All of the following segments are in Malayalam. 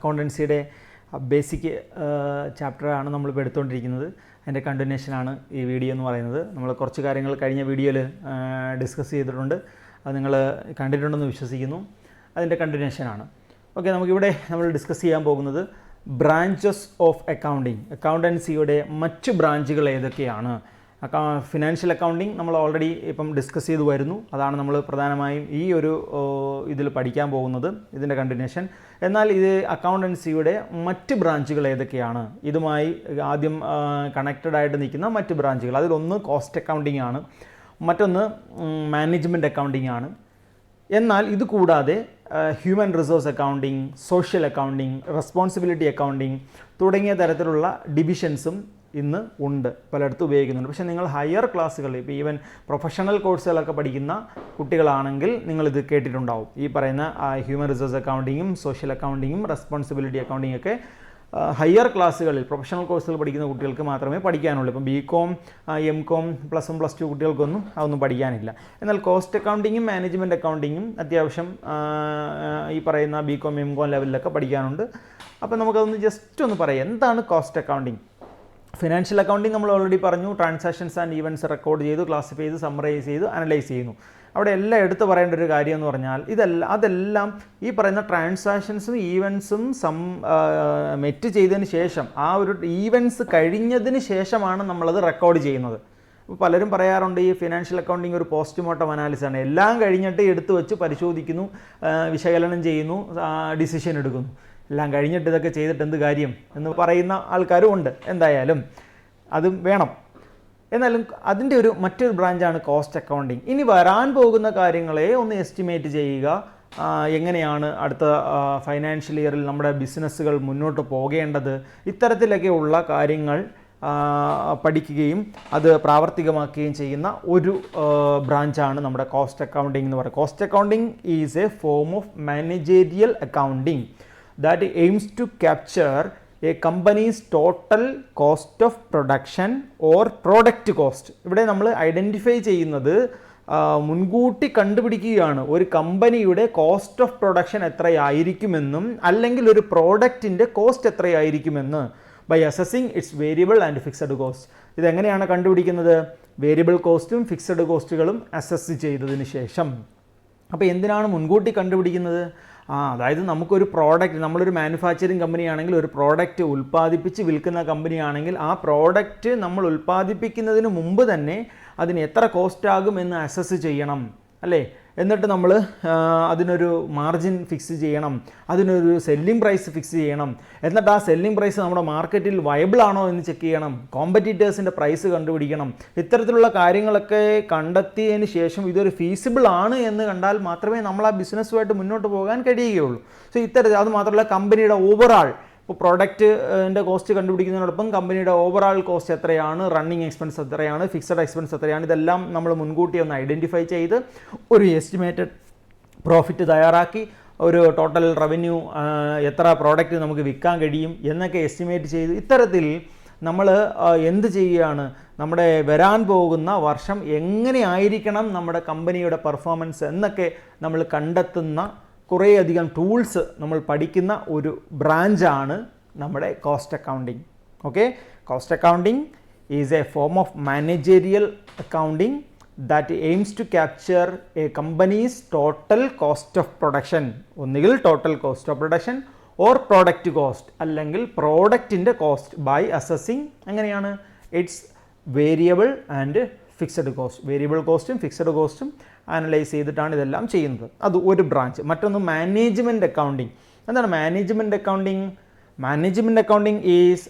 അക്കൗണ്ടൻസിയുടെ ബേസിക് ചാപ്റ്ററാണ് നമ്മളിപ്പോൾ എടുത്തുകൊണ്ടിരിക്കുന്നത്. അതിൻ്റെ കണ്ടിന്യൂഷനാണ് ഈ വീഡിയോ എന്ന് പറയുന്നത്. നമ്മൾ കുറച്ച് കാര്യങ്ങൾ കഴിഞ്ഞ വീഡിയോയിൽ ഡിസ്കസ് ചെയ്തിട്ടുണ്ട്. അത് നിങ്ങൾ കണ്ടിട്ടുണ്ടെന്ന് വിശ്വസിക്കുന്നു. അതിൻ്റെ കണ്ടിന്യൂഷനാണ്. ഓക്കെ, നമുക്കിവിടെ നമ്മൾ ഡിസ്കസ് ചെയ്യാൻ പോകുന്നത് ബ്രാഞ്ചസ് ഓഫ് അക്കൗണ്ടിങ്, അക്കൗണ്ടൻസിയുടെ മറ്റ് ബ്രാഞ്ചുകൾ ഏതൊക്കെയാണ്. ഫിനാൻഷ്യൽ അക്കൗണ്ടിങ് നമ്മൾ ഓൾറെഡി ഇപ്പം ഡിസ്കസ് ചെയ്തു വരുന്നു. അതാണ് നമ്മൾ പ്രധാനമായും ഈ ഒരു ഇതിൽ പഠിക്കാൻ പോകുന്നത്, ഇതിൻ്റെ കണ്ടിന്യൂഷൻ. എന്നാൽ ഇത് അക്കൗണ്ടൻസിയുടെ മറ്റ് ബ്രാഞ്ചുകൾ ഏതൊക്കെയാണ്, ഇതുമായി ആദ്യം കണക്റ്റഡ് ആയിട്ട് നിൽക്കുന്ന മറ്റ് ബ്രാഞ്ചുകൾ, അതിലൊന്ന് കോസ്റ്റ് അക്കൗണ്ടിങ് ആണ്, മറ്റൊന്ന് മാനേജ്മെൻറ്റ് അക്കൗണ്ടിങ് ആണ്. എന്നാൽ ഇത് കൂടാതെ human resource accounting, social accounting, responsibility accounting തുടങ്ങിയ തരത്തിലുള്ള ഡിവിഷൻസും ഇന്ന് ഉണ്ട്, പലയിടത്തും ഉപയോഗിക്കുന്നുണ്ട്. പക്ഷേ നിങ്ങൾ ഹയർ ക്ലാസ്സുകളിൽ ഇപ്പോൾ ഈവൻ പ്രൊഫഷണൽ കോഴ്സുകളൊക്കെ പഠിക്കുന്ന കുട്ടികളാണെങ്കിൽ നിങ്ങളിത് കേട്ടിട്ടുണ്ടാവും. ഈ പറയുന്ന ഹ്യൂമൻ റിസോഴ്സ് അക്കൗണ്ടിങ്ങും സോഷ്യൽ അക്കൗണ്ടിങ്ങും റെസ്പോൺസിബിലിറ്റി അക്കൗണ്ടിങ്ങും ഒക്കെ ഹയർ ക്ലാസ്സുകളിൽ പ്രൊഫഷണൽ കോഴ്സുകൾ പഠിക്കുന്ന കുട്ടികൾക്ക് മാത്രമേ പഠിക്കാനുള്ളൂ. ഇപ്പം BCom, MCom, +1 +2 കുട്ടികൾക്കൊന്നും അതൊന്നും പഠിക്കാനില്ല. എന്നാൽ കോസ്റ്റ് അക്കൗണ്ടിങ്ങും മാനേജ്മെൻറ്റ് അക്കൗണ്ടിങ്ങും അത്യാവശ്യം ഈ പറയുന്ന BCom, MCom ലെവലിലൊക്കെ പഠിക്കാനുണ്ട്. അപ്പോൾ നമുക്കതൊന്ന് ജസ്റ്റ് ഒന്ന് പറയാം, എന്താണ് കോസ്റ്റ് അക്കൗണ്ടിങ്. ഫിനാൻഷ്യൽ അക്കൗണ്ടിങ് നമ്മൾ ഓൾറെഡി പറഞ്ഞു, ട്രാൻസാക്ഷൻസ് ആൻഡ് ഈവൻറ്റ്സ് റെക്കോർഡ് ചെയ്തു, ക്ലാസിഫൈ ചെയ്ത്, സമ്മറൈസ് ചെയ്ത്, അനലൈസ് ചെയ്യുന്നു. അവിടെ എല്ലാം എടുത്തു പറയേണ്ട ഒരു കാര്യം എന്ന് പറഞ്ഞാൽ അതെല്ലാം ഈ പറയുന്ന ട്രാൻസാക്ഷൻസും ഈവൻസും മെറ്റ് ചെയ്തതിന് ശേഷം, ആ ഒരു ഈവൻസ് കഴിഞ്ഞതിന് ശേഷമാണ് നമ്മളത് റെക്കോർഡ് ചെയ്യുന്നത്. അപ്പോൾ പലരും പറയാറുണ്ട് ഈ ഫിനാൻഷ്യൽ അക്കൗണ്ടിങ് ഒരു പോസ്റ്റ്മോർട്ടം അനാലിസിസാണ്. എല്ലാം കഴിഞ്ഞിട്ട് എടുത്തു വെച്ച് പരിശോധിക്കുന്നു, വിശകലനം ചെയ്യുന്നു, ഡിസിഷൻ എടുക്കുന്നു. എല്ലാം കഴിഞ്ഞിട്ട് ഇതൊക്കെ ചെയ്തിട്ട് എന്ത് കാര്യം എന്ന് പറയുന്ന ആൾക്കാരും ഉണ്ട്. എന്തായാലും അതും വേണം. എന്നാലും അതിൻ്റെ മറ്റൊരു ബ്രാഞ്ചാണ് കോസ്റ്റ് അക്കൗണ്ടിങ്. ഇനി വരാൻ പോകുന്ന കാര്യങ്ങളെ ഒന്ന് എസ്റ്റിമേറ്റ് ചെയ്യുക, എങ്ങനെയാണ് അടുത്ത ഫൈനാൻഷ്യൽ ഇയറിൽ നമ്മുടെ ബിസിനസ്സുകൾ മുന്നോട്ട് പോകേണ്ടത്, ഇത്തരത്തിലൊക്കെ ഉള്ള കാര്യങ്ങൾ പഠിക്കുകയും അത് പ്രാവർത്തികമാക്കുകയും ചെയ്യുന്ന ഒരു ബ്രാഞ്ചാണ് നമ്മുടെ കോസ്റ്റ് അക്കൗണ്ടിങ് എന്ന് പറയുന്നത്. Cost accounting is a form of managerial accounting that aims to capture a company's total cost of production or product cost. ഇവിടെ നമ്മൾ ഐഡൻറ്റിഫൈ ചെയ്യുന്നത്, മുൻകൂട്ടി കണ്ടുപിടിക്കുകയാണ് ഒരു കമ്പനിയുടെ കോസ്റ്റ് ഓഫ് പ്രൊഡക്ഷൻ എത്രയായിരിക്കുമെന്നും അല്ലെങ്കിൽ ഒരു പ്രോഡക്റ്റിൻ്റെ കോസ്റ്റ് എത്രയായിരിക്കുമെന്ന് by assessing its variable and fixed cost. ഇതെങ്ങനെയാണ് കണ്ടുപിടിക്കുന്നത്? വേരിയബിൾ കോസ്റ്റും ഫിക്സഡ് കോസ്റ്റുകളും അസസ് ചെയ്തതിന് ശേഷം. അപ്പോൾ എന്തിനാണ് മുൻകൂട്ടി കണ്ടുപിടിക്കുന്നത്? അതായത് നമുക്കൊരു പ്രോഡക്റ്റ്, നമ്മളൊരു മാനുഫാക്ചറിങ് കമ്പനിയാണെങ്കിൽ ഒരു പ്രോഡക്റ്റ് ഉൽപ്പാദിപ്പിച്ച് വിൽക്കുന്ന കമ്പനിയാണെങ്കിൽ ആ പ്രോഡക്റ്റ് നമ്മൾ ഉൽപ്പാദിപ്പിക്കുന്നതിന് മുമ്പ് തന്നെ അതിന് എത്ര കോസ്റ്റ് ആകും എന്ന് അസസ് ചെയ്യണം, അല്ലേ? എന്നിട്ട് നമ്മൾ അതിനൊരു മാർജിൻ ഫിക്സ് ചെയ്യണം, അതിനൊരു സെല്ലിംഗ് പ്രൈസ് ഫിക്സ് ചെയ്യണം. എന്നിട്ട് ആ സെല്ലിംഗ് പ്രൈസ് നമ്മുടെ മാർക്കറ്റിൽ വയബിൾ ആണോ എന്ന് ചെക്ക് ചെയ്യണം, കോമ്പറ്റീറ്റേഴ്സിൻ്റെ പ്രൈസ് കണ്ടുപിടിക്കണം. ഇത്തരത്തിലുള്ള കാര്യങ്ങളൊക്കെ കണ്ടെത്തിയതിന് ശേഷം ഇതൊരു ഫീസിബിൾ ആണ് എന്ന് കണ്ടാൽ മാത്രമേ നമ്മൾ ആ ബിസിനസ്സുമായിട്ട് മുന്നോട്ട് പോകാൻ കഴിയുകയുള്ളൂ. സോ ഇത്തരത്തിൽ അത് മാത്രമല്ല, കമ്പനിയുടെ ഓവറാൾ, ഇപ്പോൾ പ്രോഡക്റ്റിൻ്റെ കോസ്റ്റ് കണ്ടുപിടിക്കുന്നതിനോടൊപ്പം കമ്പനിയുടെ ഓവറാൾ കോസ്റ്റ് എത്രയാണ്, റണ്ണിങ് എക്സ്പെൻസ് എത്രയാണ്, ഫിക്സഡ് എക്സ്പെൻസ് എത്രയാണ്, ഇതെല്ലാം നമ്മൾ മുൻകൂട്ടി ഒന്ന് ഐഡൻറ്റിഫൈ ചെയ്ത് ഒരു എസ്റ്റിമേറ്റഡ് പ്രോഫിറ്റ് തയ്യാറാക്കി, ഒരു ടോട്ടൽ റവന്യൂ എത്ര പ്രോഡക്റ്റ് നമുക്ക് വിൽക്കാൻ കഴിയും എന്നൊക്കെ എസ്റ്റിമേറ്റ് ചെയ്ത്, ഇത്തരത്തിൽ നമ്മൾ എന്ത് ചെയ്യുകയാണ്, നമ്മുടെ വരാൻ പോകുന്ന വർഷം എങ്ങനെയായിരിക്കണം നമ്മുടെ കമ്പനിയുടെ പെർഫോമൻസ് എന്നൊക്കെ നമ്മൾ കണ്ടെത്തുന്ന കുറേയധികം ടൂൾസ് നമ്മൾ പഠിക്കുന്ന ഒരു ബ്രാഞ്ചാണ് നമ്മുടെ cost accounting. Okay, cost accounting is a form of managerial accounting that aims to capture a company's total cost of production, ഒന്നുകിൽ total cost of production or product cost, അല്ലെങ്കിൽ പ്രോഡക്റ്റിൻ്റെ കോസ്റ്റ് ബൈ അസസിങ് എങ്ങനെയാണ് its variable and fixed cost. Variable കോസ്റ്റും ഫിക്സഡ് കോസ്റ്റും അനലൈസ് ചെയ്തിട്ടാണ് ഇതെല്ലാം ചെയ്യുന്നത്. അത് ഒരു ബ്രാഞ്ച്. മറ്റൊന്ന് മാനേജ്മെൻറ്റ് അക്കൗണ്ടിങ്. എന്താണ് management accounting? Management accounting is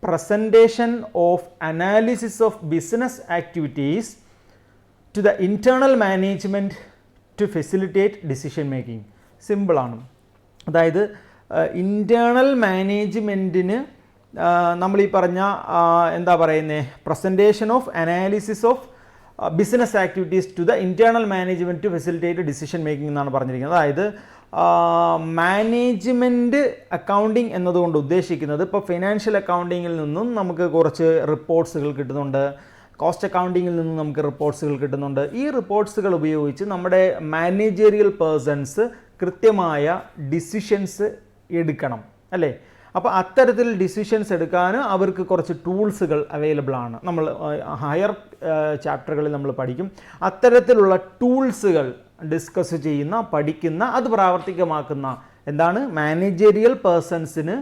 presentation of analysis of business activities to the internal management to facilitate decision making. സിമ്പിളാണ്. അതായത് ഇൻറ്റേർണൽ മാനേജ്മെൻറ്റിന് നമ്മൾ ഈ പറഞ്ഞ എന്താ പറയുന്നത്, presentation of analysis of business activities to the internal management to facilitate decision making എന്നാണ് പറഞ്ഞിരിക്കുന്നത്. അതായത് മാനേജ്മെൻറ്റ് അക്കൗണ്ടിങ് എന്നതുകൊണ്ട് ഉദ്ദേശിക്കുന്നത്, ഇപ്പോൾ ഫിനാൻഷ്യൽ അക്കൗണ്ടിങ്ങിൽ നിന്നും നമുക്ക് കുറച്ച് റിപ്പോർട്ട്സുകൾ കിട്ടുന്നുണ്ട്, കോസ്റ്റ് അക്കൗണ്ടിങ്ങിൽ നിന്നും നമുക്ക് റിപ്പോർട്ട്സുകൾ കിട്ടുന്നുണ്ട്. ഈ റിപ്പോർട്ട്സുകൾ ഉപയോഗിച്ച് നമ്മുടെ മാനേജറിയൽ പേഴ്സൺസ് കൃത്യമായ ഡിസിഷൻസ് എടുക്കണം. അല്ലേ? അപ്പോൾ അത്തരത്തിൽ ഡിസിഷൻസ് എടുക്കാൻ അവർക്ക് കുറച്ച് ടൂൾസുകൾ അവൈലബിൾ ആണ്. നമ്മൾ ഹയർ ചാപ്റ്ററുകളിൽ നമ്മൾ പഠിക്കും. അത്തരത്തിലുള്ള ടൂൾസുകൾ ഡിസ്കസ് ചെയ്യുന്ന, പഠിക്കുന്ന, അത് പ്രാവർത്തികമാക്കുന്ന എന്താണ് മാനേജറിയൽ പേഴ്സൺസിന്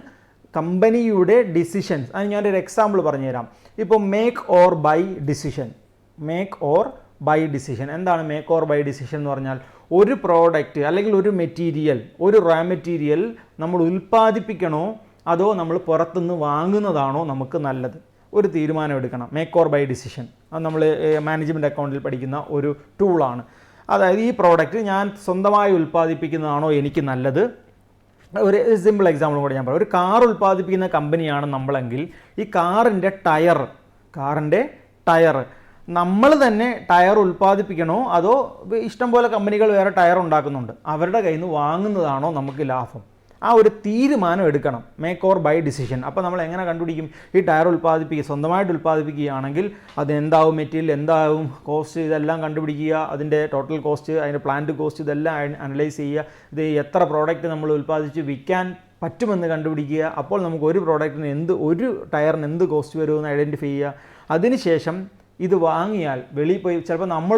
കമ്പനിയുടെ ഡിസിഷൻസ്. അത് ഞാനൊരു എക്സാമ്പിൾ പറഞ്ഞുതരാം. ഇപ്പോൾ make or buy decision. Make or buy decision എന്താണ്? മേക്ക് ഓർ ബൈ ഡിസിഷൻ എന്ന് പറഞ്ഞാൽ ഒരു പ്രോഡക്റ്റ് അല്ലെങ്കിൽ ഒരു മെറ്റീരിയൽ, ഒരു റാ മെറ്റീരിയൽ നമ്മൾ ഉൽപ്പാദിപ്പിക്കണോ അതോ നമ്മൾ പുറത്തുനിന്ന് വാങ്ങുന്നതാണോ നമുക്ക് നല്ലത്? ഒരു തീരുമാനം എടുക്കണം. മേക്ക് ഓർ ബൈ ഡിസിഷൻ അത് നമ്മൾ മാനേജ്മെൻറ്റ് അക്കൗണ്ടിൽ പഠിക്കുന്ന ഒരു ടൂളാണ്. അതായത് ഈ പ്രോഡക്റ്റ് ഞാൻ സ്വന്തമായി ഉൽപ്പാദിപ്പിക്കുന്നതാണോ എനിക്ക് നല്ലത്? ഒരു സിമ്പിൾ എക്സാമ്പിൾ കൂടെ ഞാൻ പറയാം. ഒരു കാർ ഉൽപ്പാദിപ്പിക്കുന്ന കമ്പനിയാണ് നമ്മളെങ്കിൽ ഈ കാറിൻ്റെ ടയർ നമ്മൾ തന്നെ ടയർ ഉൽപ്പാദിപ്പിക്കണോ അതോ ഇഷ്ടംപോലെ കമ്പനികൾ വേറെ ടയർ ഉണ്ടാക്കുന്നുണ്ട്, അവരുടെ കയ്യിൽ നിന്ന് വാങ്ങുന്നതാണോ നമുക്ക് ലാഭം? ആ ഒരു തീരുമാനം എടുക്കണം. Make or buy decision. അപ്പോൾ നമ്മൾ എങ്ങനെ കണ്ടുപിടിക്കും? ഈ ടയർ സ്വന്തമായിട്ട് ഉൽപ്പാദിപ്പിക്കുകയാണെങ്കിൽ അതെന്താവും, മെറ്റീരിയൽ എന്താവും, കോസ്റ്റ്, ഇതെല്ലാം കണ്ടുപിടിക്കുക. അതിൻ്റെ ടോട്ടൽ കോസ്റ്റ്, അതിൻ്റെ പ്ലാന്റ് കോസ്റ്റ്, ഇതെല്ലാം അനലൈസ് ചെയ്യുക. ഇത് എത്ര പ്രോഡക്റ്റ് നമ്മൾ ഉൽപ്പാദിപ്പിച്ച് വിൽക്കാൻ പറ്റുമെന്ന് കണ്ടുപിടിക്കുക. അപ്പോൾ നമുക്ക് ഒരു പ്രോഡക്റ്റിന് ഒരു ടയറിന് എന്ത് കോസ്റ്റ് വരുമെന്ന് ഐഡൻറ്റിഫൈ ചെയ്യുക. അതിനുശേഷം ഇത് വാങ്ങിയാൽ വെളിയിൽ പോയി ചിലപ്പോൾ നമ്മൾ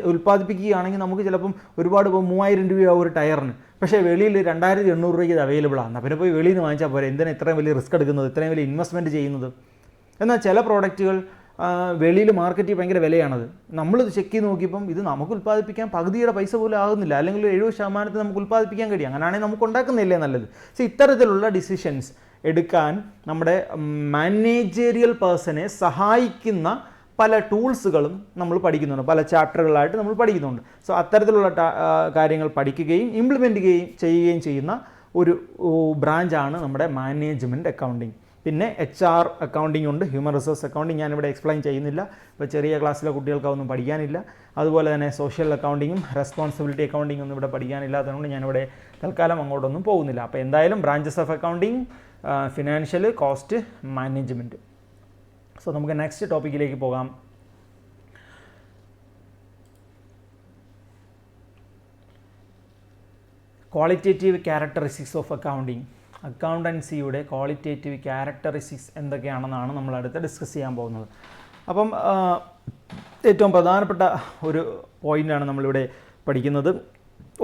ഉൽപ്പാദിപ്പിക്കുകയാണെങ്കിൽ നമുക്ക് ചിലപ്പം ഒരുപാട് 3000 രൂപയാവും ഒരു ടയറിന്. പക്ഷേ വെളിയിൽ 2800 രൂപയ്ക്ക് ഇത് അവൈലബിൾ ആണ്. പിന്നെ പോയി വെളിയിൽ നിന്ന് വാങ്ങിച്ചാൽ പോരെ, എന്തിനാണ് ഇത്രയും വലിയ റിസ്ക് എടുക്കുന്നത്, ഇത്രയും വലിയ ഇൻവെസ്റ്റ്മെൻറ്റ് ചെയ്യുന്നത്? എന്നാൽ ചില പ്രോഡക്റ്റുകൾ വെളിയിൽ മാർക്കറ്റിൽ ഭയങ്കര വിലയാണത്. നമ്മളിത് ചെക്ക് ചെയ്ത് നോക്കിയപ്പം ഇത് നമുക്ക് ഉൽപ്പാദിപ്പിക്കാൻ പകുതിയുടെ പൈസ പോലും ആകുന്നില്ല, അല്ലെങ്കിൽ 70% നമുക്ക് ഉൽപ്പാദിപ്പിക്കാൻ കഴിയും. അങ്ങനെയാണെങ്കിൽ നമുക്ക് ഉണ്ടാക്കുന്നില്ലേ നല്ലത്? സോ ഇത്തരത്തിലുള്ള ഡിസിഷൻസ് എടുക്കാൻ നമ്മുടെ മാനേജറിയൽ പേഴ്സണെ സഹായിക്കുന്ന പല ടൂൾസുകളും നമ്മൾ പഠിക്കുന്നുണ്ട്, പല ചാപ്റ്ററുകളായിട്ട് നമ്മൾ പഠിക്കുന്നുണ്ട്. സോ അത്തരത്തിലുള്ള കാര്യങ്ങൾ പഠിക്കുകയും ഇംപ്ലിമെൻറ്റ് ചെയ്യുകയും ചെയ്യുന്ന ഒരു ബ്രാഞ്ചാണ് നമ്മുടെ മാനേജ്മെൻറ്റ് അക്കൗണ്ടിങ്. പിന്നെ HR അക്കൗണ്ടിങ് ഉണ്ട്, ഹ്യൂമൻ റിസോഴ്സ് അക്കൗണ്ടിങ് ഞാനിവിടെ എക്സ്പ്ലെയിൻ ചെയ്യുന്നില്ല, ഇപ്പോൾ ചെറിയ ക്ലാസ്സിലെ കുട്ടികൾക്ക് അതൊന്നും പഠിക്കാനില്ല. അതുപോലെ തന്നെ സോഷ്യൽ അക്കൗണ്ടിങ്ങും റെസ്പോൺസിബിലിറ്റി അക്കൗണ്ടിങ്ങും ഒന്നും ഇവിടെ പഠിക്കാനില്ലാത്തതുകൊണ്ട് ഞാനിവിടെ തൽക്കാലം അങ്ങോട്ടൊന്നും പോകുന്നില്ല. അപ്പോൾ എന്തായാലും branches of accounting, financial, cost, management. So നമുക്ക് നെക്സ്റ്റ് ടോപ്പിക്കിലേക്ക് പോകാം. Qualitative characteristics of accounting. അക്കൗണ്ടൻസിയുടെ ക്വാളിറ്റേറ്റീവ് ക്യാരക്ടറിസ്റ്റിക്സ് എന്തൊക്കെയാണെന്നാണ് നമ്മൾ അടുത്ത് ഡിസ്കസ് ചെയ്യാൻ പോകുന്നത്. അപ്പം ഏറ്റവും പ്രധാനപ്പെട്ട ഒരു പോയിൻ്റാണ് നമ്മളിവിടെ പഠിക്കുന്നത്.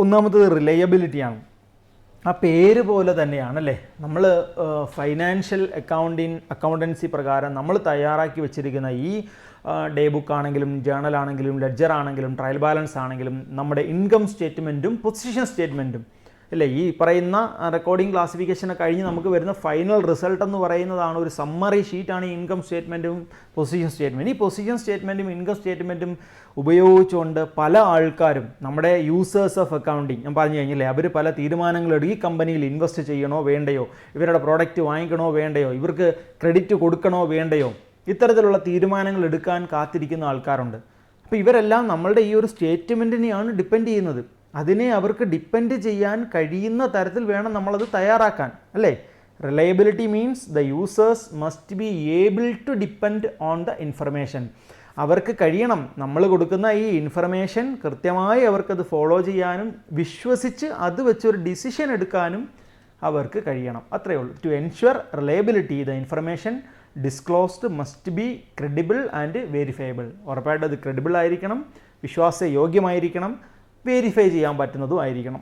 ഒന്നാമത്തത് റിലയബിലിറ്റിയാണ്. ആ പേര് പോലെ തന്നെയാണല്ലേ, നമ്മൾ ഫൈനാൻഷ്യൽ അക്കൗണ്ടൻസി പ്രകാരം നമ്മൾ തയ്യാറാക്കി വെച്ചിരിക്കുന്ന ഈ ഡേ ബുക്ക് ആണെങ്കിലും ജേണൽ ആണെങ്കിലും ലെഡ്ജർ ആണെങ്കിലും ട്രയൽ ബാലൻസ് ആണെങ്കിലും നമ്മുടെ ഇൻകം സ്റ്റേറ്റ്മെൻറ്റും പൊസിഷൻ സ്റ്റേറ്റ്മെൻറ്റും അല്ലേ, ഈ പറയുന്ന റെക്കോർഡിംഗ് ക്ലാസിഫിക്കേഷനെ കഴിഞ്ഞ് നമുക്ക് വരുന്ന ഫൈനൽ റിസൾട്ട് എന്ന് പറയുന്നതാണ് ഒരു സമ്മറി ഷീറ്റാണ് ഈ ഇൻകം സ്റ്റേറ്റ്മെൻറ്റും പൊസിഷൻ സ്റ്റേറ്റ്മെൻറ്റ്. ഈ പൊസിഷൻ സ്റ്റേറ്റ്മെൻറ്റും ഇൻകം സ്റ്റേറ്റ്മെൻറ്റും ഉപയോഗിച്ചുകൊണ്ട് പല ആൾക്കാരും നമ്മുടെ യൂസേഴ്സ് ഓഫ് അക്കൗണ്ടിങ് ഞാൻ പറഞ്ഞു കഴിഞ്ഞില്ലേ, അവർ പല തീരുമാനങ്ങളെടുക്കും. ഈ കമ്പനിയിൽ ഇൻവെസ്റ്റ് ചെയ്യണോ വേണ്ടയോ, ഇവരുടെ പ്രോഡക്റ്റ് വാങ്ങിക്കണോ വേണ്ടയോ, ഇവർക്ക് ക്രെഡിറ്റ് കൊടുക്കണോ വേണ്ടയോ, ഇത്തരത്തിലുള്ള തീരുമാനങ്ങൾ എടുക്കാൻ കാത്തിരിക്കുന്ന ആൾക്കാരുണ്ട്. അപ്പോൾ ഇവരെല്ലാം നമ്മളുടെ ഈ ഒരു സ്റ്റേറ്റ്മെൻറ്റിനെയാണ് ഡിപ്പെൻഡ് ചെയ്യുന്നത്. അതിനെ അവർക്ക് ഡിപ്പെൻഡ് ചെയ്യാൻ കഴിയുന്ന തരത്തിൽ വേണം നമ്മളത് തയ്യാറാക്കാൻ, അല്ലേ? Reliability means the users must be able to depend on the information. അവർക്ക് കഴിയണം നമ്മൾ കൊടുക്കുന്ന ഈ ഇൻഫർമേഷൻ കൃത്യമായി അവർക്കത് ഫോളോ ചെയ്യാനും വിശ്വസിച്ച് അത് വെച്ചൊരു ഡിസിഷൻ എടുക്കാനും അവർക്ക് കഴിയണം. അത്രയേ ഉള്ളൂ. To ensure reliability the information disclosed must be credible and verifiable. ഉറപ്പായിട്ട് അത് ക്രെഡിബിൾ ആയിരിക്കണം, വിശ്വാസയോഗ്യമായിരിക്കണം, വെരിഫൈ ചെയ്യാൻ പറ്റുന്നതും ആയിരിക്കണം.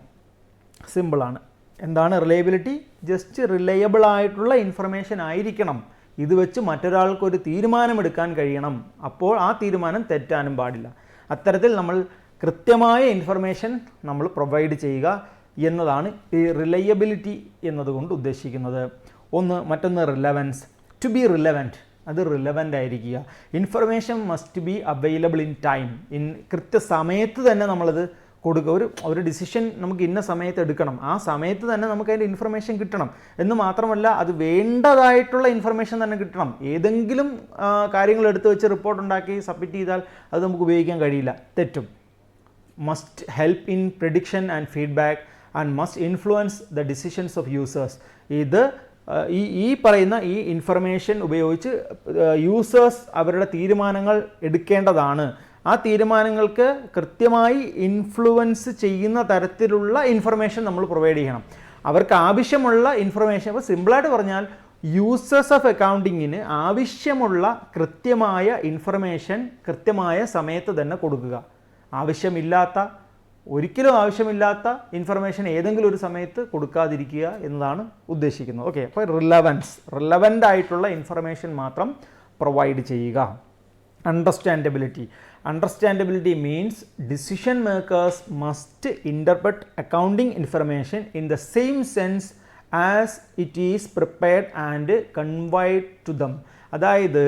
സിമ്പിളാണ്. എന്താണ് റിലയബിലിറ്റി? ജസ്റ്റ് റിലയബിൾ ആയിട്ടുള്ള ഇൻഫർമേഷൻ ആയിരിക്കണം. ഇത് വെച്ച് മറ്റൊരാൾക്കൊരു തീരുമാനമെടുക്കാൻ കഴിയണം. അപ്പോൾ ആ തീരുമാനം തെറ്റാനും പാടില്ല. അത്തരത്തിൽ നമ്മൾ കൃത്യമായ ഇൻഫർമേഷൻ നമ്മൾ പ്രൊവൈഡ് ചെയ്യുക എന്നതാണ് ഈ റിലയബിലിറ്റി എന്നതുകൊണ്ട് ഉദ്ദേശിക്കുന്നത്. മറ്റൊന്ന് റിലവൻസ്. ടു ബി റിലവൻറ്റ്, അത് റിലവൻ്റ് ആയിരിക്കുക. Information must be available in time. കൃത്യസമയത്ത് തന്നെ നമ്മളത് കൊടുക്കുക. ഒരു ഡിസിഷൻ നമുക്ക് ഇന്ന സമയത്ത് എടുക്കണം, ആ സമയത്ത് തന്നെ നമുക്ക് അതിൻ്റെ ഇൻഫർമേഷൻ കിട്ടണം എന്ന് മാത്രമല്ല അത് വേണ്ടതായിട്ടുള്ള ഇൻഫർമേഷൻ തന്നെ കിട്ടണം. ഏതെങ്കിലും കാര്യങ്ങൾ എടുത്തു വെച്ച് റിപ്പോർട്ട് ഉണ്ടാക്കി സബ്മിറ്റ് ചെയ്താൽ അത് നമുക്ക് ഉപയോഗിക്കാൻ കഴിയില്ല, തെറ്റും. Must help in prediction and feedback and must influence the decisions of users. ഇത് ഈ പറയുന്ന ഈ ഇൻഫർമേഷൻ ഉപയോഗിച്ച് യൂസേഴ്സ് അവരുടെ തീരുമാനങ്ങൾ എടുക്കേണ്ടതാണ്. ആ തീരുമാനങ്ങൾക്ക് കൃത്യമായി ഇൻഫ്ലുവൻസ് ചെയ്യുന്ന തരത്തിലുള്ള ഇൻഫർമേഷൻ നമ്മൾ പ്രൊവൈഡ് ചെയ്യണം. അവർക്ക് ആവശ്യമുള്ള ഇൻഫർമേഷൻ, അപ്പോൾ സിമ്പിളായിട്ട് പറഞ്ഞാൽ യൂസേഴ്സ് ഓഫ് അക്കൗണ്ടിങ്ങിന് ആവശ്യമുള്ള കൃത്യമായ ഇൻഫർമേഷൻ കൃത്യമായ സമയത്ത് തന്നെ കൊടുക്കുക. ഒരിക്കലും ആവശ്യമില്ലാത്ത ഇൻഫർമേഷൻ ഏതെങ്കിലും ഒരു സമയത്ത് കൊടുക്കാതിരിക്കുക എന്നതാണ് ഉദ്ദേശിക്കുന്നത്. ഓക്കെ, അപ്പോൾ റിലവൻ്റ് ആയിട്ടുള്ള ഇൻഫർമേഷൻ മാത്രം പ്രൊവൈഡ് ചെയ്യുക. Understandability means decision makers must interpret accounting information in the same sense as it is prepared and conveyed to them. അതായത്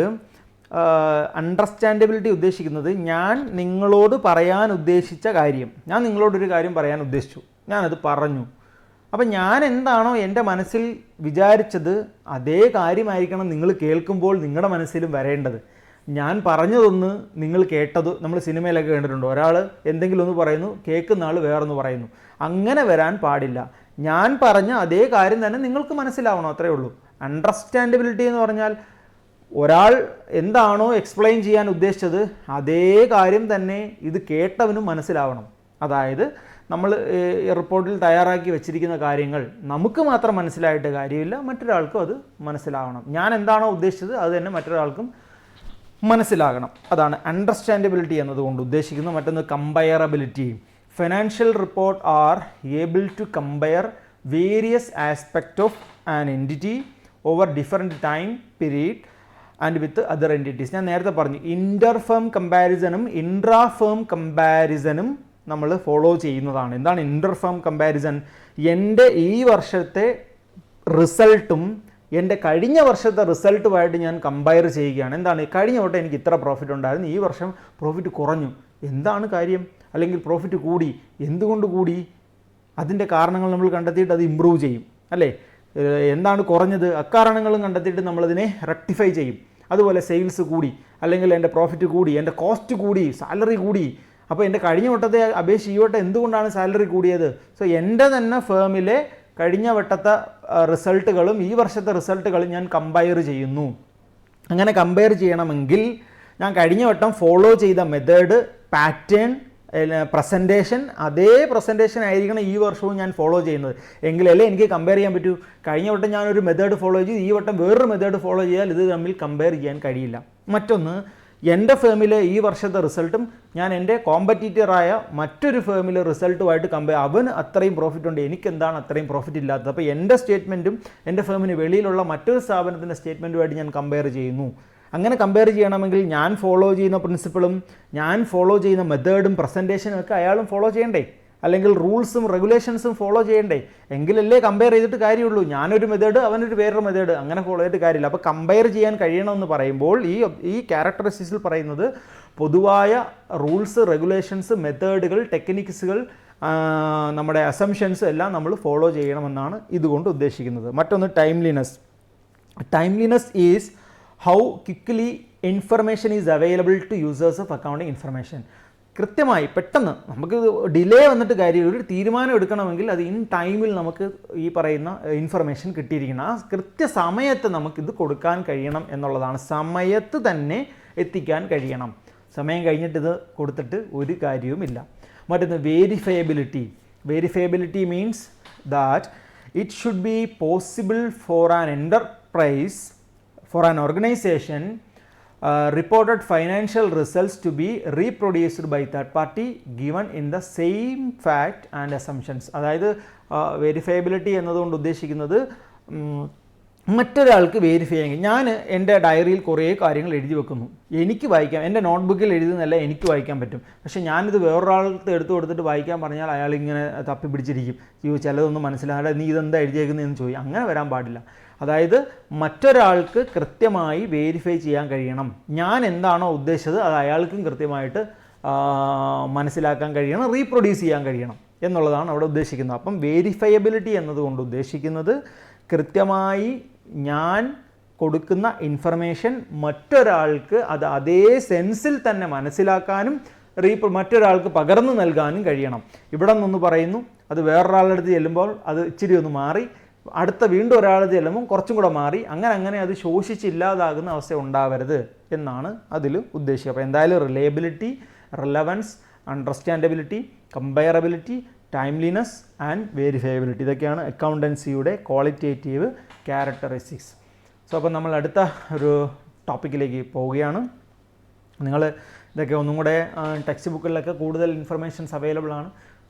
അണ്ടർസ്റ്റാൻഡബിലിറ്റി ഉദ്ദേശിക്കുന്നത് ഞാൻ നിങ്ങളോട് പറയാൻ ഉദ്ദേശിച്ച കാര്യം, ഞാൻ നിങ്ങളോടൊരു കാര്യം പറയാൻ ഉദ്ദേശിച്ചു, ഞാനത് പറഞ്ഞു. അപ്പം ഞാൻ എന്താണോ എൻ്റെ മനസ്സിൽ വിചാരിച്ചത് അതേ കാര്യമായിരിക്കണം നിങ്ങൾ കേൾക്കുമ്പോൾ നിങ്ങളുടെ മനസ്സിലും വരേണ്ടത്. ഞാൻ പറഞ്ഞതൊന്ന് നിങ്ങൾ കേട്ടത്, നമ്മൾ സിനിമയിലൊക്കെ കണ്ടിട്ടുണ്ട്, ഒരാൾ എന്തെങ്കിലും ഒന്ന് പറയുന്നു, കേൾക്കുന്ന ആൾ വേറൊന്ന് പറയുന്നു. അങ്ങനെ വരാൻ പാടില്ല. ഞാൻ പറഞ്ഞ അതേ കാര്യം തന്നെ നിങ്ങൾക്ക് മനസ്സിലാവണം, അത്രയേ ഉള്ളൂ. അണ്ടർസ്റ്റാൻഡബിലിറ്റി എന്ന് പറഞ്ഞാൽ ഒരാൾ എന്താണോ എക്സ്പ്ലെയിൻ ചെയ്യാൻ ഉദ്ദേശിച്ചത് അതേ കാര്യം തന്നെ ഇത് കേട്ടവനും മനസ്സിലാവണം. അതായത് നമ്മൾ റിപ്പോർട്ടിൽ തയ്യാറാക്കി വെച്ചിരിക്കുന്ന കാര്യങ്ങൾ നമുക്ക് മാത്രം മനസ്സിലായിട്ട് കാര്യമില്ല, മറ്റൊരാൾക്കും അത് മനസ്സിലാവണം. ഞാൻ എന്താണോ ഉദ്ദേശിച്ചത് അത് തന്നെ മറ്റൊരാൾക്കും മനസ്സിലാകണം. അതാണ് അണ്ടർസ്റ്റാൻഡബിലിറ്റി എന്നതുകൊണ്ട് ഉദ്ദേശിക്കുന്നത്. മറ്റൊന്ന് comparability. Financial report are able to compare various aspect of an entity over different time period and with other entities. ഞാൻ നേരത്തെ പറഞ്ഞു, ഇൻ്റർഫേം കമ്പാരിസണും ഇൻട്രാഫേം കമ്പാരിസണും നമ്മൾ ഫോളോ ചെയ്യുന്നതാണ്. എന്താണ് ഇൻ്റർഫേം കമ്പാരിസൺ? എൻ്റെ ഈ വർഷത്തെ റിസൾട്ടും എൻ്റെ കഴിഞ്ഞ വർഷത്തെ റിസൾട്ടുമായിട്ട് ഞാൻ കമ്പയർ ചെയ്യുകയാണ്. എന്താണ്, കഴിഞ്ഞ വട്ടം എനിക്ക് ഇത്ര പ്രോഫിറ്റ് ഉണ്ടായിരുന്നു, ഈ വർഷം പ്രോഫിറ്റ് കുറഞ്ഞു, എന്താണ് കാര്യം? അല്ലെങ്കിൽ പ്രോഫിറ്റ് കൂടി, എന്തുകൊണ്ട് കൂടി? അതിൻ്റെ കാരണങ്ങൾ നമ്മൾ കണ്ടെത്തിയിട്ട് അത് ഇമ്പ്രൂവ് ചെയ്യും, അല്ലേ? എന്താണ് കുറഞ്ഞത്, അക്കാരണങ്ങളും കണ്ടെത്തിയിട്ട് നമ്മളതിനെ റെക്ടിഫൈ ചെയ്യും. അതുപോലെ സെയിൽസ് കൂടി, അല്ലെങ്കിൽ എൻ്റെ പ്രോഫിറ്റ് കൂടി, എൻ്റെ കോസ്റ്റ് കൂടി, സാലറി കൂടി. അപ്പോൾ എൻ്റെ കഴിഞ്ഞ വട്ടത്തെ അപേക്ഷിച്ച് ഈ വട്ടം എന്തുകൊണ്ടാണ് സാലറി കൂടിയത്? സോ എൻ്റെ തന്നെ ഫേമിലെ കഴിഞ്ഞ വട്ടത്തെ റിസൾട്ടുകളും ഈ വർഷത്തെ റിസൾട്ടുകളും ഞാൻ കമ്പയർ ചെയ്യുന്നു. അങ്ങനെ കമ്പയർ ചെയ്യണമെങ്കിൽ ഞാൻ കഴിഞ്ഞ വട്ടം ഫോളോ ചെയ്ത മെത്തേഡ്, പാറ്റേൺ, പ്രസൻറ്റേഷൻ, അതേ പ്രസൻറ്റേഷൻ ആയിരിക്കണം ഈ വർഷവും ഞാൻ ഫോളോ ചെയ്യുന്നത്. എങ്കിലല്ലേ എനിക്ക് കമ്പയർ ചെയ്യാൻ പറ്റൂ. കഴിഞ്ഞ വട്ടം ഞാനൊരു മെത്തേഡ് ഫോളോ ചെയ്തു, ഈ വട്ടം വേറൊരു മെത്തേഡ് ഫോളോ ചെയ്താൽ ഇത് തമ്മിൽ കമ്പയർ ചെയ്യാൻ കഴിയില്ല. മറ്റൊന്ന്, എൻ്റെ ഫേമിലെ ഈ വർഷത്തെ റിസൾട്ടും ഞാൻ എൻ്റെ കോമ്പറ്റീറ്ററായ മറ്റൊരു ഫേമിലെ റിസൾട്ടുമായിട്ട് അവന് അത്രയും പ്രോഫിറ്റ് ഉണ്ട്, എനിക്കെന്താണ് അത്രയും പ്രോഫിറ്റ് ഇല്ലാത്തത്? അപ്പോൾ എൻ്റെ സ്റ്റേറ്റ്മെൻറ്റും എൻ്റെ ഫേമിന് വെളിയിലുള്ള മറ്റൊരു സ്ഥാപനത്തിൻ്റെ സ്റ്റേറ്റ്മെൻറ്റുമായിട്ട് ഞാൻ കമ്പയർ ചെയ്യുന്നു. അങ്ങനെ കമ്പയർ ചെയ്യണമെങ്കിൽ ഞാൻ ഫോളോ ചെയ്യുന്ന പ്രിൻസിപ്പിളും ഞാൻ ഫോളോ ചെയ്യുന്ന മെത്തേഡും പ്രസൻറ്റേഷനും ഒക്കെ അയാളും ഫോളോ ചെയ്യണ്ടേ? അല്ലെങ്കിൽ റൂൾസും റെഗുലേഷൻസും ഫോളോ ചെയ്യണ്ടേ? എങ്കിലല്ലേ കമ്പയർ ചെയ്തിട്ട് കാര്യമുള്ളൂ. ഞാനൊരു മെത്തേഡ്, അവനൊരു വേറൊരു മെത്തേഡ്, അങ്ങനെ ഫോളോ ചെയ്തിട്ട് കാര്യമില്ല. അപ്പോൾ കമ്പയർ ചെയ്യാൻ കഴിയണമെന്ന് പറയുമ്പോൾ ഈ ക്യാരക്ടറിസ്റ്റിക്സിൽ പറയുന്നത് പൊതുവായ റൂൾസ്, റെഗുലേഷൻസ്, മെത്തേഡുകൾ, ടെക്നിക്സുകൾ, നമ്മുടെ അസംഷൻസ് എല്ലാം നമ്മൾ ഫോളോ ചെയ്യണമെന്നാണ് ഇതുകൊണ്ട് ഉദ്ദേശിക്കുന്നത്. മറ്റൊന്ന് timeliness is how quickly information is available to users of accounting information. കൃത്യമായി പെട്ടെന്ന് നമുക്ക് ഡിലേ വന്നിട്ട് കാര്യമില്ല. ഒരു തീരുമാനം എടുക്കണമെങ്കിൽ അത് ഇൻ ടൈമിൽ നമുക്ക് ഈ പറയുന്ന ഇൻഫർമേഷൻ കിട്ടിയിരിക്കണം. ആ കൃത്യസമയത്ത് നമുക്കിത് കൊടുക്കാൻ കഴിയണം എന്നുള്ളതാണ്. സമയത്ത് തന്നെ എത്തിക്കാൻ കഴിയണം. സമയം കഴിഞ്ഞിട്ട് ഇത് കൊടുത്തിട്ട് ഒരു കാര്യവുമില്ല. മറ്റൊന്ന് verifiability means that it should be possible for an enterprise, for an organization, reported financial results to be reproduced by third party given in the same fact and assumptions. അതായത് വെരിഫയബിലിറ്റി എന്നതുകൊണ്ട് ഉദ്ദേശിക്കുന്നത് മറ്റൊരാൾക്ക് വെരിഫൈ ചെയ്യാൻ. ഞാൻ എൻ്റെ ഡയറിയിൽ കുറേ കാര്യങ്ങൾ എഴുതി വെക്കുന്നു, എനിക്ക് വായിക്കാം. എൻ്റെ നോട്ട്ബുക്കിൽ എഴുതുന്നതല്ല എനിക്ക് വായിക്കാൻ പറ്റും. പക്ഷേ ഞാനിത് വേറൊരാൾക്ക് എടുത്തു കൊടുത്തിട്ട് വായിക്കാൻ പറഞ്ഞാൽ അയാളിങ്ങനെ തപ്പി പിടിച്ചിരിക്കും. ചിലതൊന്നും മനസ്സിലാകാതെ നീ ഇതെന്താ എഴുതിയേക്കുന്നതെന്ന് ചോദിക്കും. അങ്ങനെ വരാൻ പാടില്ല. അതായത് മറ്റൊരാൾക്ക് കൃത്യമായി വെരിഫൈ ചെയ്യാൻ കഴിയണം. ഞാൻ എന്താണോ ഉദ്ദേശിച്ചത് അത് അയാൾക്കും കൃത്യമായിട്ട് മനസ്സിലാക്കാൻ കഴിയണം, റീപ്രൊഡ്യൂസ് ചെയ്യാൻ കഴിയണം എന്നുള്ളതാണ് അവിടെ ഉദ്ദേശിക്കുന്നത്. അപ്പം വേരിഫയബിലിറ്റി എന്നതുകൊണ്ട് ഉദ്ദേശിക്കുന്നത് കൃത്യമായി ഞാൻ കൊടുക്കുന്ന ഇൻഫർമേഷൻ മറ്റൊരാൾക്ക് അത് അതേ സെൻസിൽ തന്നെ മനസ്സിലാക്കാനും മറ്റൊരാൾക്ക് പകർന്നു നൽകാനും കഴിയണം. ഇവിടെ നിന്നൊന്ന് പറയുന്നു, അത് വേറൊരാളുടെ അടുത്ത് ചെല്ലുമ്പോൾ അത് ഇച്ചിരി ഒന്ന് മാറി, അടുത്ത വീണ്ടും ഒരാൾ ചെല്ലുമ്പോൾ കുറച്ചും കൂടെ മാറി, അങ്ങനെ അത് ശോഷിച്ചില്ലാതാകുന്ന അവസ്ഥ ഉണ്ടാവരുത് എന്നാണ് അതിൽ ഉദ്ദേശിക്കുക. അപ്പോൾ എന്തായാലും reliability, relevance, understandability, comparability, timeliness and verifiability. ഇതൊക്കെയാണ് അക്കൗണ്ടൻസിയുടെ ക്വാളിറ്റേറ്റീവ് ക്യാരക്ടറിസ്റ്റിക്സ്. സോ അപ്പോൾ നമ്മൾ അടുത്ത ഒരു ടോപ്പിക്കിലേക്ക് പോവുകയാണ്. നിങ്ങൾ ഇതൊക്കെ ഒന്നും കൂടെ ടെക്സ്റ്റ് ബുക്കുകളിലൊക്കെ കൂടുതൽ ഇൻഫർമേഷൻസ് അവൈലബിൾ ആണ്,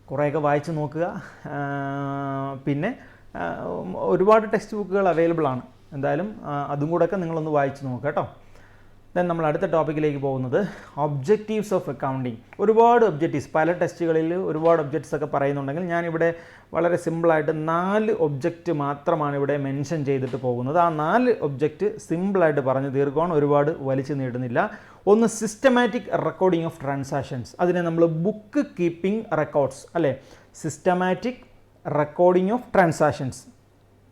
കുറേയൊക്കെ വായിച്ച് നോക്കുക. പിന്നെ ഒരുപാട് ടെക്സ്റ്റ് ബുക്കുകൾ അവൈലബിൾ ആണ്, എന്തായാലും അതും കൂടെയൊക്കെ നിങ്ങളൊന്ന് വായിച്ച് നോക്കുക കേട്ടോ. ദെൻ നമ്മൾ അടുത്ത ടോപ്പിക്കിലേക്ക് പോകുന്നത് ഒബ്ജക്റ്റീവ്സ് ഓഫ് അക്കൗണ്ടിങ്. ഒരുപാട് ഒബ്ജക്റ്റീവ്സ്, പല ടെസ്റ്റുകളിൽ ഒരുപാട് ഒബ്ജക്റ്റ്സ് ഒക്കെ പറയുന്നുണ്ടെങ്കിൽ ഞാനിവിടെ വളരെ സിമ്പിളായിട്ട് 4 ഒബ്ജക്റ്റ് മാത്രമാണ് ഇവിടെ മെൻഷൻ ചെയ്തിട്ട് പോകുന്നത്. ആ 4 ഒബ്ജക്റ്റ് സിമ്പിളായിട്ട് പറഞ്ഞ് തീർക്കുകയാണ്, ഒരുപാട് വലിച്ചു നീട്ടുന്നില്ല. ഒന്ന്, സിസ്റ്റമാറ്റിക് റെക്കോർഡിംഗ് ഓഫ് ട്രാൻസാക്ഷൻസ്. അതിനെ നമ്മൾ ബുക്ക് കീപ്പിംഗ് റെക്കോർഡ്സ് അല്ലേ, systematic recording of transactions,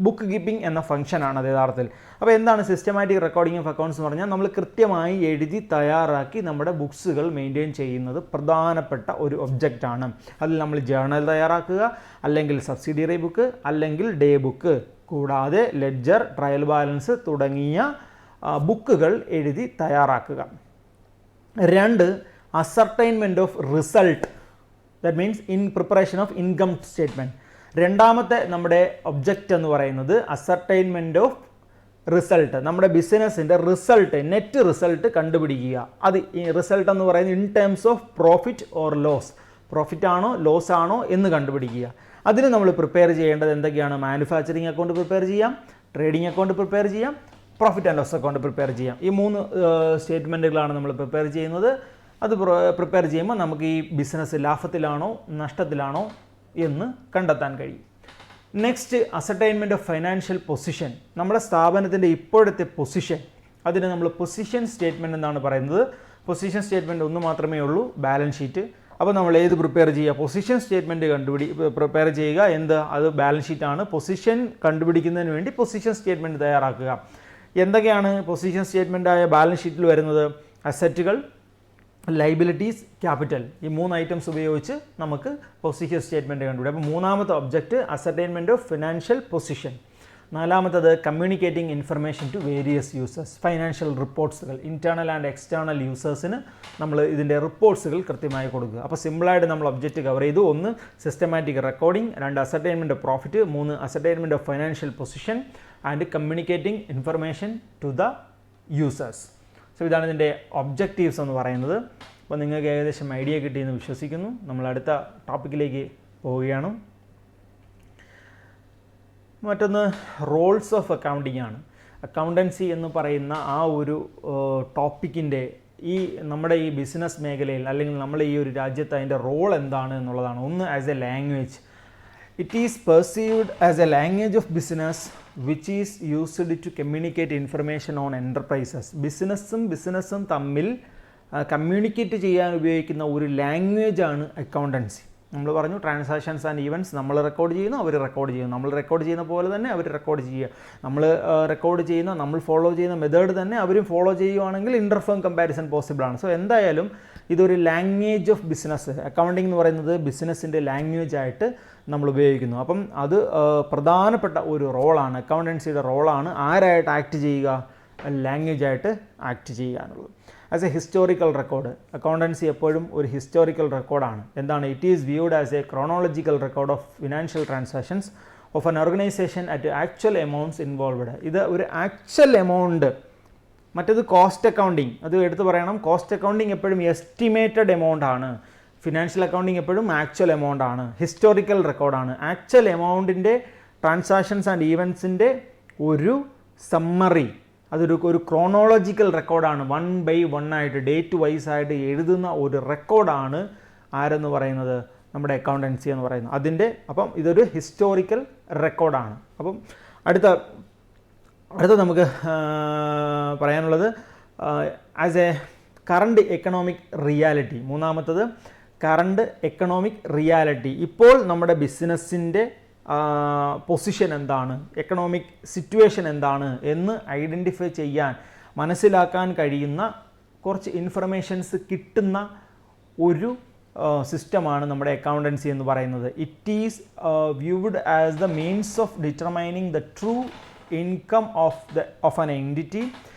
book keeping എന്ന ഫംഗ്ഷനാണ് അത് യഥാർത്ഥത്തിൽ. അപ്പോൾ എന്താണ് സിസ്റ്റമാറ്റിക് റെക്കോർഡിംഗ് ഓഫ് അക്കൗണ്ട്സ് എന്ന് പറഞ്ഞാൽ, നമ്മൾ കൃത്യമായി എഴുതി തയ്യാറാക്കി നമ്മുടെ ബുക്സുകൾ മെയിൻറ്റെയിൻ ചെയ്യുന്നത് പ്രധാനപ്പെട്ട ഒരു ഒബ്ജക്റ്റാണ്. അതിൽ നമ്മൾ ജേർണൽ തയ്യാറാക്കുക, അല്ലെങ്കിൽ സബ്സിഡിയറി ബുക്ക്, അല്ലെങ്കിൽ ഡേ ബുക്ക്, കൂടാതെ ലെഡ്ജർ, ട്രയൽ ബാലൻസ് തുടങ്ങിയ ബുക്കുകൾ എഴുതി തയ്യാറാക്കുക. 2, ascertainment of result, that means in preparation of income statement. രണ്ടാമത്തെ നമ്മുടെ ഒബ്ജക്റ്റ് എന്ന് പറയുന്നത് അസർട്ടൈൻമെൻറ്റ് ഓഫ് റിസൾട്ട്, നമ്മുടെ ബിസിനസ്സിൻ്റെ റിസൾട്ട്, നെറ്റ് റിസൾട്ട് കണ്ടുപിടിക്കുക. അത് ഈ റിസൾട്ട് എന്ന് പറയുന്നത് in terms of profit or loss, profit ആണോ ലോസ് ആണോ എന്ന് കണ്ടുപിടിക്കുക. അതിന് നമ്മൾ പ്രിപ്പയർ ചെയ്യേണ്ടത് എന്തൊക്കെയാണ്? മാനുഫാക്ചറിങ് അക്കൗണ്ട് പ്രിപ്പയർ ചെയ്യാം, ട്രേഡിംഗ് അക്കൗണ്ട് പ്രിപ്പയർ ചെയ്യാം, profit and loss account prepare ചെയ്യാം. ഈ 3 സ്റ്റേറ്റ്മെൻറ്റുകളാണ് നമ്മൾ പ്രിപ്പയർ ചെയ്യുന്നത്. അത് പ്രിപ്പയർ ചെയ്യുമ്പോൾ നമുക്ക് ഈ ബിസിനസ് ലാഭത്തിലാണോ നഷ്ടത്തിലാണോ എന്ന് കണ്ടെത്താൻ കഴിയും. Next, ascertainment of financial position, നമ്മുടെ സ്ഥാപനത്തിൻ്റെ ഇപ്പോഴത്തെ പൊസിഷൻ, അതിന് നമ്മൾ പൊസിഷൻ സ്റ്റേറ്റ്മെൻറ്റ് എന്നാണ് പറയുന്നത്. പൊസിഷൻ സ്റ്റേറ്റ്മെൻറ്റ് ഒന്ന് മാത്രമേ ഉള്ളൂ, ബാലൻസ് ഷീറ്റ്. അപ്പോൾ നമ്മൾ ഏത് പ്രിപ്പയർ ചെയ്യുക? പൊസിഷൻ സ്റ്റേറ്റ്മെൻറ്റ് പ്രിപ്പയർ ചെയ്യുക. എന്ത്? അത് ബാലൻസ് ഷീറ്റാണ്. പൊസിഷൻ കണ്ടുപിടിക്കുന്നതിന് വേണ്ടി പൊസിഷൻ സ്റ്റേറ്റ്മെൻറ്റ് തയ്യാറാക്കുക. എന്തൊക്കെയാണ് പൊസിഷൻ സ്റ്റേറ്റ്മെൻറ്റായ ബാലൻസ് ഷീറ്റിൽ വരുന്നത്? അസറ്റുകൾ, ലൈബിലിറ്റീസ്, ക്യാപിറ്റൽ. ഈ 3 ഐറ്റംസ് ഉപയോഗിച്ച് നമുക്ക് പൊസിഷൻ സ്റ്റേറ്റ്മെൻറ്റ് കണ്ടുപിടിക്കാം. അപ്പോൾ മൂന്നാമത്തെ object ascertainment of financial position. നാലാമത്തത് communicating information to various users, financial റിപ്പോർട്ട്സുകൾ, ഇൻറ്റേർണൽ ആൻഡ് എക്സ്റ്റേണൽ യൂസേഴ്സിന് നമ്മൾ ഇതിൻ്റെ റിപ്പോർട്ട്സുകൾ കൃത്യമായി കൊടുക്കുക. അപ്പോൾ സിമ്പിളായിട്ട് നമ്മൾ ഒബ്ജക്റ്റ് കവർ ചെയ്തു. 1, systematic recording, 2, ascertainment of profit, 3, ascertainment of financial position and communicating information to the users. So ഇതാണ് ഇതിൻ്റെ ഒബ്ജക്റ്റീവ്സ് എന്ന് പറയുന്നത്. അപ്പോൾ നിങ്ങൾക്ക് ഏകദേശം ഐഡിയ കിട്ടിയെന്ന് വിശ്വസിക്കുന്നു. നമ്മൾ അടുത്ത ടോപ്പിക്കിലേക്ക് പോവുകയാണ്. മറ്റൊന്ന് റോൾസ് ഓഫ് അക്കൗണ്ടിങ് ആണ്. അക്കൗണ്ടൻസി എന്ന് പറയുന്ന ആ ഒരു ടോപ്പിക്കിൻ്റെ നമ്മുടെ ഈ ബിസിനസ് മേഖലയിൽ അല്ലെങ്കിൽ നമ്മുടെ ഈ ഒരു രാജ്യത്ത് അതിൻ്റെ റോൾ എന്താണ് എന്നുള്ളതാണ്. ഒന്ന്, as A language, it is perceived as A language of business which is used to communicate information on enterprises. ബിസിനസ്സും തമ്മിൽ കമ്മ്യൂണിക്കേറ്റ് ചെയ്യാൻ ഉപയോഗിക്കുന്ന ഒരു ലാംഗ്വേജാണ് അക്കൗണ്ടൻസി. നമ്മൾ പറഞ്ഞു ട്രാൻസാക്ഷൻസ് ആൻഡ് ഈവൻറ്റ്സ് നമ്മൾ റെക്കോർഡ് ചെയ്യുന്നു, അവർ റെക്കോർഡ് ചെയ്യുന്നു. നമ്മൾ റെക്കോർഡ് ചെയ്യുന്ന പോലെ തന്നെ അവർ റെക്കോർഡ് ചെയ്യുക. നമ്മൾ റെക്കോർഡ് ചെയ്യുന്ന, നമ്മൾ ഫോളോ ചെയ്യുന്ന മെത്തേഡ് തന്നെ അവരും ഫോളോ ചെയ്യുകയാണെങ്കിൽ ഇൻ്റർഫേം കമ്പാരിസൺ പോസിബിൾ ആണ്. സോ എന്തായാലും ഇതൊരു ലാംഗ്വേജ് ഓഫ് ബിസിനസ്, അക്കൗണ്ടിംഗ് എന്ന് പറയുന്നത് ബിസിനസ്സിൻ്റെ ലാംഗ്വേജ് ആയിട്ട് നമ്മൾ ഉപയോഗിക്കുന്നു. അപ്പം അത് പ്രധാനപ്പെട്ട ഒരു റോളാണ്, അക്കൗണ്ടൻസിയുടെ റോളാണ്. ആരായിട്ട് ആക്ട് ചെയ്യുക? ലാംഗ്വേജ് ആയിട്ട് ആക്ട് ചെയ്യുക എന്നുള്ളത്. As A historical record, accountancy എപ്പോഴും ഒരു ഹിസ്റ്റോറിക്കൽ റെക്കോർഡാണ്. എന്താണ്? It is viewed as A chronological record of financial transactions of an organisation at actual amounts involved. ഇത് ഒരു ആക്ച്വൽ എമൗണ്ട്. മറ്റേത് കോസ്റ്റ് അക്കൗണ്ടിങ്, അത് എടുത്ത് പറയണം. കോസ്റ്റ് അക്കൗണ്ടിങ് എപ്പോഴും എസ്റ്റിമേറ്റഡ് എമൗണ്ട് ആണ്. ഫിനാൻഷ്യൽ അക്കൗണ്ടിങ് എപ്പോഴും ആക്ച്വൽ എമൗണ്ട് ആണ്. ഹിസ്റ്റോറിക്കൽ റെക്കോർഡാണ്. ആക്ച്വൽ എമൗണ്ടിൻ്റെ ട്രാൻസാക്ഷൻസ് ആൻഡ് ഈവൻസിൻ്റെ ഒരു സമ്മറി, അതൊരു ക്രോണോളജിക്കൽ റെക്കോർഡാണ്. 1 by 1 ആയിട്ട് ഡേറ്റ് വൈസ് ആയിട്ട് എഴുതുന്ന ഒരു റെക്കോർഡാണ് ആരെന്ന് പറയുന്നത്? നമ്മുടെ അക്കൗണ്ടൻസി എന്ന് പറയുന്നത്. അപ്പം ഇതൊരു ഹിസ്റ്റോറിക്കൽ റെക്കോർഡാണ്. അപ്പം അടുത്ത നമുക്ക് പറയാനുള്ളത് as A current economic reality. മൂന്നാമത്തത് കറണ്ട് എക്കണോമിക് റിയാലിറ്റി. ഇപ്പോൾ നമ്മുടെ ബിസിനസ്സിൻ്റെ പൊസിഷൻ എന്താണ്, എക്കണോമിക് സിറ്റുവേഷൻ എന്താണ് എന്ന് ഐഡൻറ്റിഫൈ ചെയ്യാൻ, മനസ്സിലാക്കാൻ കഴിയുന്ന കുറച്ച് ഇൻഫർമേഷൻസ് കിട്ടുന്ന ഒരു സിസ്റ്റമാണ് നമ്മുടെ അക്കൗണ്ടൻസി എന്ന് പറയുന്നത്. It is viewed as the means of determining the true income of an entity,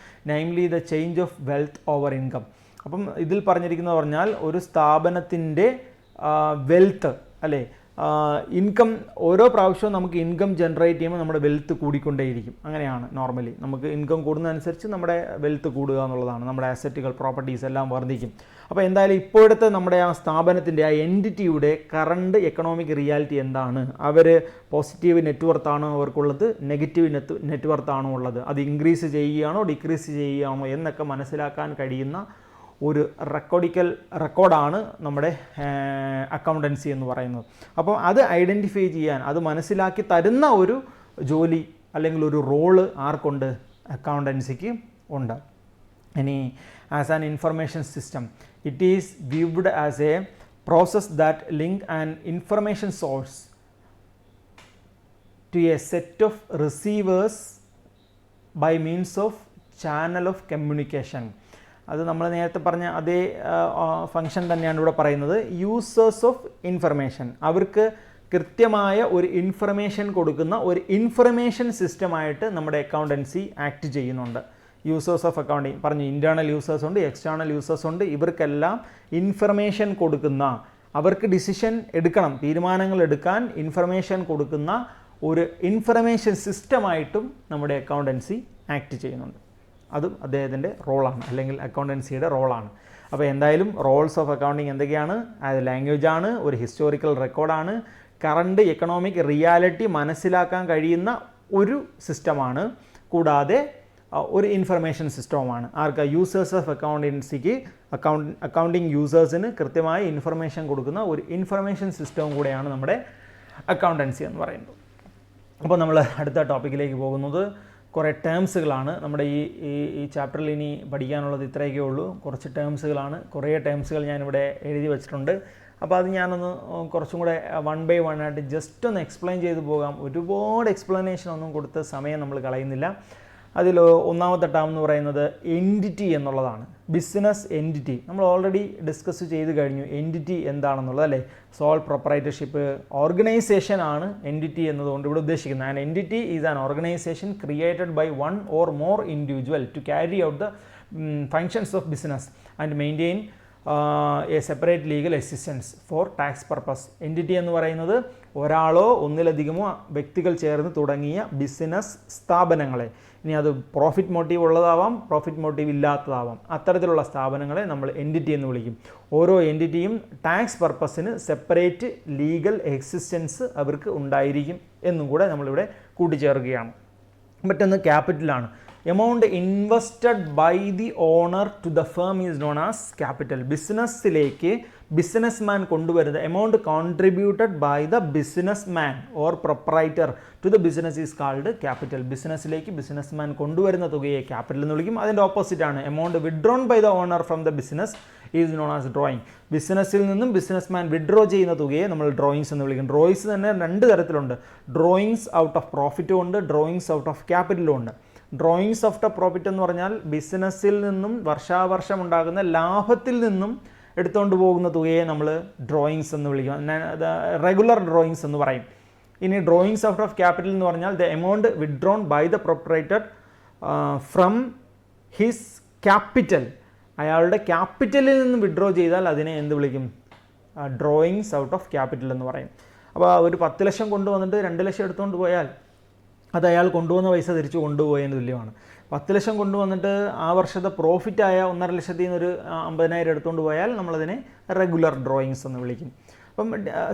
namely the change of wealth over income. അപ്പം ഇതിൽ പറഞ്ഞിരിക്കുന്നത് പറഞ്ഞാൽ ഒരു സ്ഥാപനത്തിൻ്റെ വെൽത്ത് അല്ലേ, ഇൻകം ഓരോ പ്രാവശ്യവും നമുക്ക് ഇൻകം ജനറേറ്റ് ചെയ്യുമ്പോൾ നമ്മുടെ വെൽത്ത് കൂടിക്കൊണ്ടേയിരിക്കും. അങ്ങനെയാണ് നോർമലി. നമുക്ക് ഇൻകം കൂടുന്നതനുസരിച്ച് നമ്മുടെ വെൽത്ത് കൂടുക എന്നുള്ളതാണ്. നമ്മുടെ അസറ്റുകൾ, പ്രോപ്പർട്ടീസ് എല്ലാം വർദ്ധിക്കും. അപ്പോൾ എന്തായാലും ഇപ്പോഴത്തെ നമ്മുടെ ആ സ്ഥാപനത്തിൻ്റെ, ആ എൻറ്റിറ്റിയുടെ കറണ്ട് എക്കണോമിക് റിയാലിറ്റി എന്താണ്? അവർ പോസിറ്റീവ് നെറ്റ്വർത്താണോ അവർക്കുള്ളത്, നെഗറ്റീവ് നെറ്റ്വർത്താണോ ഉള്ളത്, അത് ഇൻക്രീസ് ചെയ്യുകയാണോ ഡിക്രീസ് ചെയ്യുകയാണോ എന്നൊക്കെ മനസ്സിലാക്കാൻ കഴിയുന്ന ഒരു റെക്കോർഡാണ് നമ്മുടെ അക്കൗണ്ടൻസി എന്ന് പറയുന്നത്. അപ്പോൾ അത് ഐഡൻറ്റിഫൈ ചെയ്യാൻ, അത് മനസ്സിലാക്കി തരുന്ന ഒരു ജോലി അല്ലെങ്കിൽ ഒരു റോള് ആർക്കുണ്ട്? അക്കൗണ്ടൻസിക്ക് ഉണ്ട്. ഇനി as an information system, it is viewed as a process that link an information source to a set of receivers by means of channel of communication. അത് നമ്മൾ നേരത്തെ പറഞ്ഞ അതേ ഫങ്ഷൻ തന്നെയാണ് ഇവിടെ പറയുന്നത്. യൂസേഴ്സ് ഓഫ് ഇൻഫർമേഷൻ, അവർക്ക് കൃത്യമായ ഒരു ഇൻഫർമേഷൻ കൊടുക്കുന്ന ഒരു ഇൻഫർമേഷൻ സിസ്റ്റമായിട്ട് നമ്മുടെ അക്കൗണ്ടൻസി ആക്ട് ചെയ്യുന്നുണ്ട്. യൂസേഴ്സ് ഓഫ് അക്കൗണ്ടിങ് പറഞ്ഞു, ഇൻറ്റേർണൽ യൂസേഴ്സ് ഉണ്ട്, എക്സ്റ്റേണൽ യൂസേഴ്സ് ഉണ്ട്. ഇവർക്കെല്ലാം ഇൻഫർമേഷൻ കൊടുക്കുന്ന, അവർക്ക് ഡിസിഷൻ എടുക്കണം, തീരുമാനങ്ങൾ എടുക്കാൻ ഇൻഫർമേഷൻ കൊടുക്കുന്ന ഒരു ഇൻഫർമേഷൻ സിസ്റ്റമായിട്ടും നമ്മുടെ അക്കൗണ്ടൻസി ആക്ട് ചെയ്യുന്നുണ്ട്. അതും അദ്ദേഹത്തിൻ്റെ റോളാണ്, അല്ലെങ്കിൽ അക്കൗണ്ടൻസിയുടെ റോളാണ്. അപ്പോൾ എന്തായാലും റോൾസ് ഓഫ് അക്കൗണ്ടിങ് എന്തൊക്കെയാണ്? അത് ലാംഗ്വേജാണ്, ഒരു ഹിസ്റ്റോറിക്കൽ റെക്കോർഡാണ്, കറണ്ട് എക്കണോമിക് റിയാലിറ്റി മനസ്സിലാക്കാൻ കഴിയുന്ന ഒരു സിസ്റ്റമാണ്, കൂടാതെ ഒരു ഇൻഫർമേഷൻ സിസ്റ്റവുമാണ്. ആർക്ക്? യൂസേഴ്സ് ഓഫ് അക്കൗണ്ടൻസിക്ക്, അക്കൗണ്ടിങ് യൂസേഴ്സിന് കൃത്യമായ ഇൻഫർമേഷൻ കൊടുക്കുന്ന ഒരു ഇൻഫർമേഷൻ സിസ്റ്റവും കൂടെയാണ് നമ്മുടെ അക്കൗണ്ടൻസി എന്ന് പറയുന്നത്. അപ്പോൾ നമ്മൾ അടുത്ത ടോപ്പിക്കിലേക്ക് പോകുന്നത് കുറേ ടേംസുകളാണ്. നമ്മുടെ ഈ ചാപ്റ്ററിൽ ഇനി പഠിക്കാനുള്ളത് ഇത്രയൊക്കെ ഉള്ളൂ. കുറച്ച് ടേംസുകളാണ്, കുറേ ടേംസുകൾ ഞാനിവിടെ എഴുതി വെച്ചിട്ടുണ്ട്. അപ്പോൾ അത് ഞാനൊന്ന് കുറച്ചും കൂടെ വൺ ബൈ വൺ ആയിട്ട് ജസ്റ്റ് ഒന്ന് എക്സ്പ്ലെയിൻ ചെയ്തു പോകാം. ഒരുപാട് എക്സ്പ്ലനേഷൻ ഒന്നും കൊടുത്ത സമയം നമ്മൾ കളയുന്നില്ല. അതിൽ ഒന്നാമത്തെ ടേം എന്ന് പറയുന്നത് എൻറ്റിറ്റി എന്നുള്ളതാണ്. ബിസിനസ് എൻറ്റിറ്റി നമ്മൾ ഓൾറെഡി ഡിസ്കസ് ചെയ്ത് കഴിഞ്ഞു. എൻറ്റിറ്റി എന്താണെന്നുള്ളത് അല്ലേ? സോൾ പ്രൊപ്പറൈറ്റർഷിപ്പ് ഓർഗനൈസേഷൻ ആണ് എൻറ്റിറ്റി എന്നതുകൊണ്ട് ഇവിടെ ഉദ്ദേശിക്കുന്നത്. And entity is an organisation created by one or more individual to carry out the functions of business and maintain a separate legal assistance for tax purpose. Entity എന്ന് പറയുന്നത് ഒരാളോ ഒന്നിലധികമോ വ്യക്തികൾ ചേർന്ന് തുടങ്ങിയ ബിസിനസ് സ്ഥാപനങ്ങളെ, ഇനി അത് പ്രോഫിറ്റ് മോട്ടീവ് ഉള്ളതാവാം, പ്രോഫിറ്റ് മോട്ടീവ് ഇല്ലാത്തതാവാം, അത്തരത്തിലുള്ള സ്ഥാപനങ്ങളെ നമ്മൾ എൻറ്റിറ്റി എന്ന് വിളിക്കും. ഓരോ എൻറ്റിറ്റിയും ടാക്സ് പർപ്പസിന് സെപ്പറേറ്റ് ലീഗൽ എക്സിസ്റ്റൻസ് അവർക്ക് ഉണ്ടായിരിക്കും എന്നും കൂടെ നമ്മളിവിടെ കൂട്ടിച്ചേർക്കുകയാണ്. മറ്റൊന്ന് ക്യാപിറ്റലാണ്. Amount invested by the owner to the firm is known as capital. ബിസിനസ്സിലേക്ക് ബിസിനസ് മാൻ കൊണ്ടുവരുന്ന amount contributed by the businessman or proprietor to the business is called capital. ബിസിനസ്സിലേക്ക് ബിസിനസ് മാൻ കൊണ്ടുവരുന്ന തുകയെ ക്യാപിറ്റൽ എന്ന് വിളിക്കും. അതിൻ്റെ ഓപ്പോസിറ്റാണ് amount withdrawn by the owner from the business is known as drawing. ബിസിനസ്സിൽ നിന്നും ബിസിനസ് മാൻ വിഡ്രോ ചെയ്യുന്ന തുകയെ നമ്മൾ ഡ്രോയിങ്സ് എന്ന് വിളിക്കും. ഡ്രോയിങ്സ് തന്നെ രണ്ട് തരത്തിലുണ്ട്. ഡ്രോയിങ്സ് ഔട്ട് ഓഫ് പ്രോഫിറ്റും ഉണ്ട്, ഡ്രോയിങ്സ് ഔട്ട് ഓഫ് ക്യാപിറ്റലും ഉണ്ട്. ഡ്രോയിങ്സ് ഓഫ് ദ പ്രോഫിറ്റ് എന്ന് പറഞ്ഞാൽ ബിസിനസ്സിൽ നിന്നും വർഷാവർഷം ഉണ്ടാകുന്ന ലാഭത്തിൽ നിന്നും എടുത്തുകൊണ്ട് പോകുന്ന തുകയെ നമ്മൾ ഡ്രോയിങ്സ് എന്ന് വിളിക്കും. റെഗുലർ ഡ്രോയിങ്സ് എന്ന് പറയും. ഇനി ഡ്രോയിങ്സ് ഔട്ട് ഓഫ് ക്യാപിറ്റൽ എന്ന് പറഞ്ഞാൽ the amount withdrawn by the proprietor from his capital. അയാളുടെ ക്യാപിറ്റലിൽ നിന്ന് വിഡ്രോ ചെയ്താൽ അതിനെ എന്ത് വിളിക്കും? ഡ്രോയിങ്സ് ഔട്ട് ഓഫ് ക്യാപിറ്റൽ എന്ന് പറയും. അപ്പോൾ ഒരു 10 ലക്ഷം കൊണ്ടുവന്നിട്ട് 2 ലക്ഷം എടുത്തുകൊണ്ട് പോയാൽ അത് അയാൾ കൊണ്ടുവന്ന പൈസ തിരിച്ചു കൊണ്ടുപോയതിന് തുല്യമാണ്. 10 ലക്ഷം കൊണ്ടുവന്നിട്ട് ആ വർഷത്തെ പ്രോഫിറ്റായ 1.5 ലക്ഷത്തിൽ നിന്ന് ഒരു 50,000 എടുത്തുകൊണ്ട് പോയാൽ നമ്മളതിനെ റെഗുലർ ഡ്രോയിങ്സ് എന്ന് വിളിക്കും. അപ്പം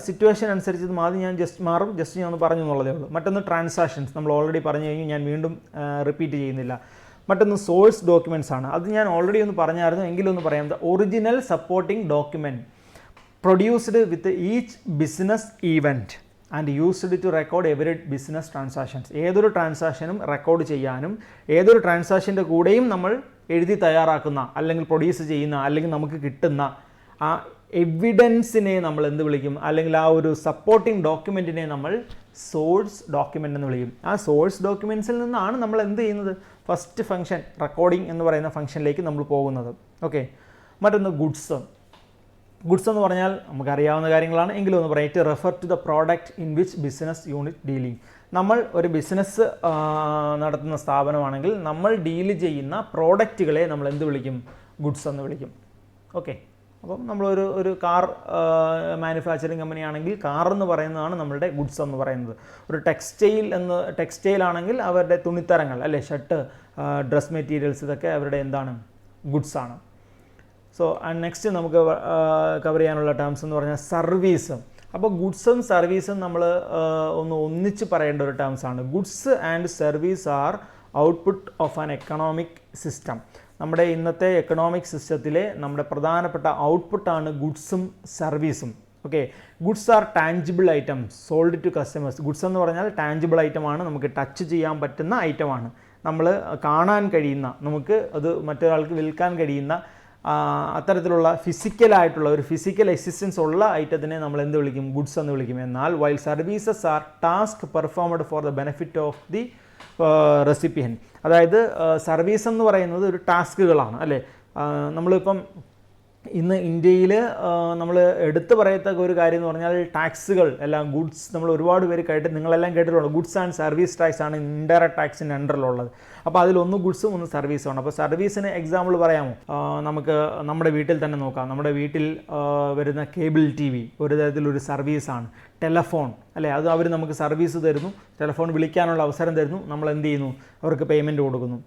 സിറ്റുവേഷൻ അനുസരിച്ച് ഇത് ഞാൻ ജസ്റ്റ് ഞാൻ ഒന്ന് പറഞ്ഞു എന്നുള്ളതേ ഉള്ളൂ. മറ്റൊന്ന് ട്രാൻസാക്ഷൻസ്, നമ്മൾ ഓൾറെഡി പറഞ്ഞു കഴിഞ്ഞു, ഞാൻ വീണ്ടും റിപ്പീറ്റ് ചെയ്യുന്നില്ല. മറ്റൊന്ന് സോഴ്സ് ഡോക്യുമെൻറ്റ്സ് ആണ്. അത് ഞാൻ ഓൾറെഡി ഒന്ന് പറഞ്ഞായിരുന്നു, എങ്കിലും ഒന്ന് പറയാം. The original supporting document produced with each business event and used to record every business transactions. ഏതൊരു ട്രാൻസാക്ഷനും റെക്കോർഡ് ചെയ്യാനും ഏതൊരു ട്രാൻസാക്ഷൻ്റെ കൂടെയും നമ്മൾ എഴുതി തയ്യാറാക്കുന്ന അല്ലെങ്കിൽ പ്രൊഡ്യൂസ് ചെയ്യുന്ന അല്ലെങ്കിൽ നമുക്ക് കിട്ടുന്ന ആ എവിഡൻസിനെ നമ്മൾ എന്ത് വിളിക്കും? അല്ലെങ്കിൽ ആ ഒരു സപ്പോർട്ടിംഗ് ഡോക്യുമെൻറ്റിനെ നമ്മൾ സോഴ്സ് ഡോക്യുമെൻ്റ് എന്ന് വിളിക്കും. ആ സോഴ്സ് ഡോക്യുമെൻറ്റ്സിൽ നിന്നാണ് നമ്മൾ എന്ത് ചെയ്യുന്നത്? ഫസ്റ്റ് ഫംഗ്ഷൻ റെക്കോർഡിംഗ് എന്ന് പറയുന്ന ഫംഗ്ഷനിലേക്ക് നമ്മൾ പോകുന്നത്. ഓക്കെ. മറ്റൊന്ന് ഗുഡ്സ്. ഗുഡ്സ് എന്ന് പറഞ്ഞാൽ നമുക്കറിയാവുന്ന കാര്യങ്ങളാണ്, എങ്കിലും ഒന്ന് പറയാം. It refer to the product in which business unit dealing. നമ്മൾ ഒരു ബിസിനസ് നടത്തുന്ന സ്ഥാപനമാണെങ്കിൽ നമ്മൾ ഡീൽ ചെയ്യുന്ന പ്രോഡക്റ്റുകളെ നമ്മൾ എന്ത് വിളിക്കും? ഗുഡ്സ് എന്ന് വിളിക്കും. ഓക്കെ. അപ്പം ഒരു കാർ മാനുഫാക്ചറിങ് കമ്പനി ആണെങ്കിൽ കാർ എന്ന് പറയുന്നതാണ് നമ്മളുടെ ഗുഡ്സ് എന്ന് പറയുന്നത്. ഒരു ടെക്സ്റ്റൈൽ ആണെങ്കിൽ അവരുടെ തുണിത്തരങ്ങൾ, അല്ലേ, ഷർട്ട്, ഡ്രസ് മെറ്റീരിയൽസ്, ഇതൊക്കെ അവരുടെ എന്താണ്, ഗുഡ്സാണ്. സോ നെക്സ്റ്റ് നമുക്ക് കവർ ചെയ്യാനുള്ള ടേംസ് എന്ന് പറഞ്ഞാൽ സർവീസ്. അപ്പോൾ ഗുഡ്സും സർവീസും നമ്മൾ ഒന്നിച്ച് പറയേണ്ട ഒരു ടേംസ് ആണ്. Goods and service are output of an economic system. നമ്മുടെ ഇന്നത്തെ എക്കണോമിക് സിസ്റ്റത്തിലെ നമ്മുടെ പ്രധാനപ്പെട്ട ഔട്ട്പുട്ടാണ് ഗുഡ്സും സർവീസും. Okay, goods are tangible items sold to customers. Goods എന്ന് പറഞ്ഞാൽ ടാഞ്ചിബിൾ ഐറ്റമാണ്, നമുക്ക് ടച്ച് ചെയ്യാൻ പറ്റുന്ന ഐറ്റമാണ്, നമ്മൾ കാണാൻ കഴിയുന്ന, നമുക്ക് അത് മറ്റൊരാൾക്ക് വിൽക്കാൻ കഴിയുന്ന അത്തരത്തിലുള്ള ഫിസിക്കലായിട്ടുള്ള ഒരു ഫിസിക്കൽ എക്സിസ്റ്റൻസ് ഉള്ള ഐറ്റത്തിനെ നമ്മൾ എന്ത് വിളിക്കും, ഗുഡ്സ് എന്ന് വിളിക്കും. എന്നാൽ while services are task performed for the benefit of the recipient. അതായത് സർവീസ് എന്ന് പറയുന്നത് ഒരു ടാസ്കുകളാണ്, അല്ലേ. നമ്മളിപ്പം ഇന്ന് ഇന്ത്യയിൽ നമ്മൾ എടുത്തു പറയത്തക്ക ഒരു കാര്യം എന്ന് പറഞ്ഞാൽ ടാക്സുകൾ എല്ലാം, ഗുഡ്സ്, നമ്മൾ ഒരുപാട് പേര് നിങ്ങളെല്ലാം കേട്ടിട്ടുണ്ട്, ഗുഡ്സ് ആൻഡ് സർവീസ് ടാക്സ് ആണ് ഇൻഡയറക്റ്റ് ടാക്സിൻ്റെ അണ്ടറിലുള്ളത്. അപ്പോൾ അതിലൊന്ന് ഗുഡ്സും ഒന്ന് സർവീസുമാണ്. അപ്പോൾ സർവീസിന് എക്സാമ്പിൾ പറയാമോ? നമുക്ക് നമ്മുടെ വീട്ടിൽ തന്നെ നോക്കാം. നമ്മുടെ വീട്ടിൽ വരുന്ന കേബിൾ TV ഒരു തരത്തിലൊരു സർവീസാണ്. ടെലഫോൺ, അല്ലേ, അത് അവർ നമുക്ക് സർവീസ് തരുന്നു, ടെലഫോൺ വിളിക്കാനുള്ള അവസരം തരുന്നു, നമ്മൾ എന്ത് ചെയ്യുന്നു, അവർക്ക് പേയ്മെൻറ്റ് കൊടുക്കുന്നു,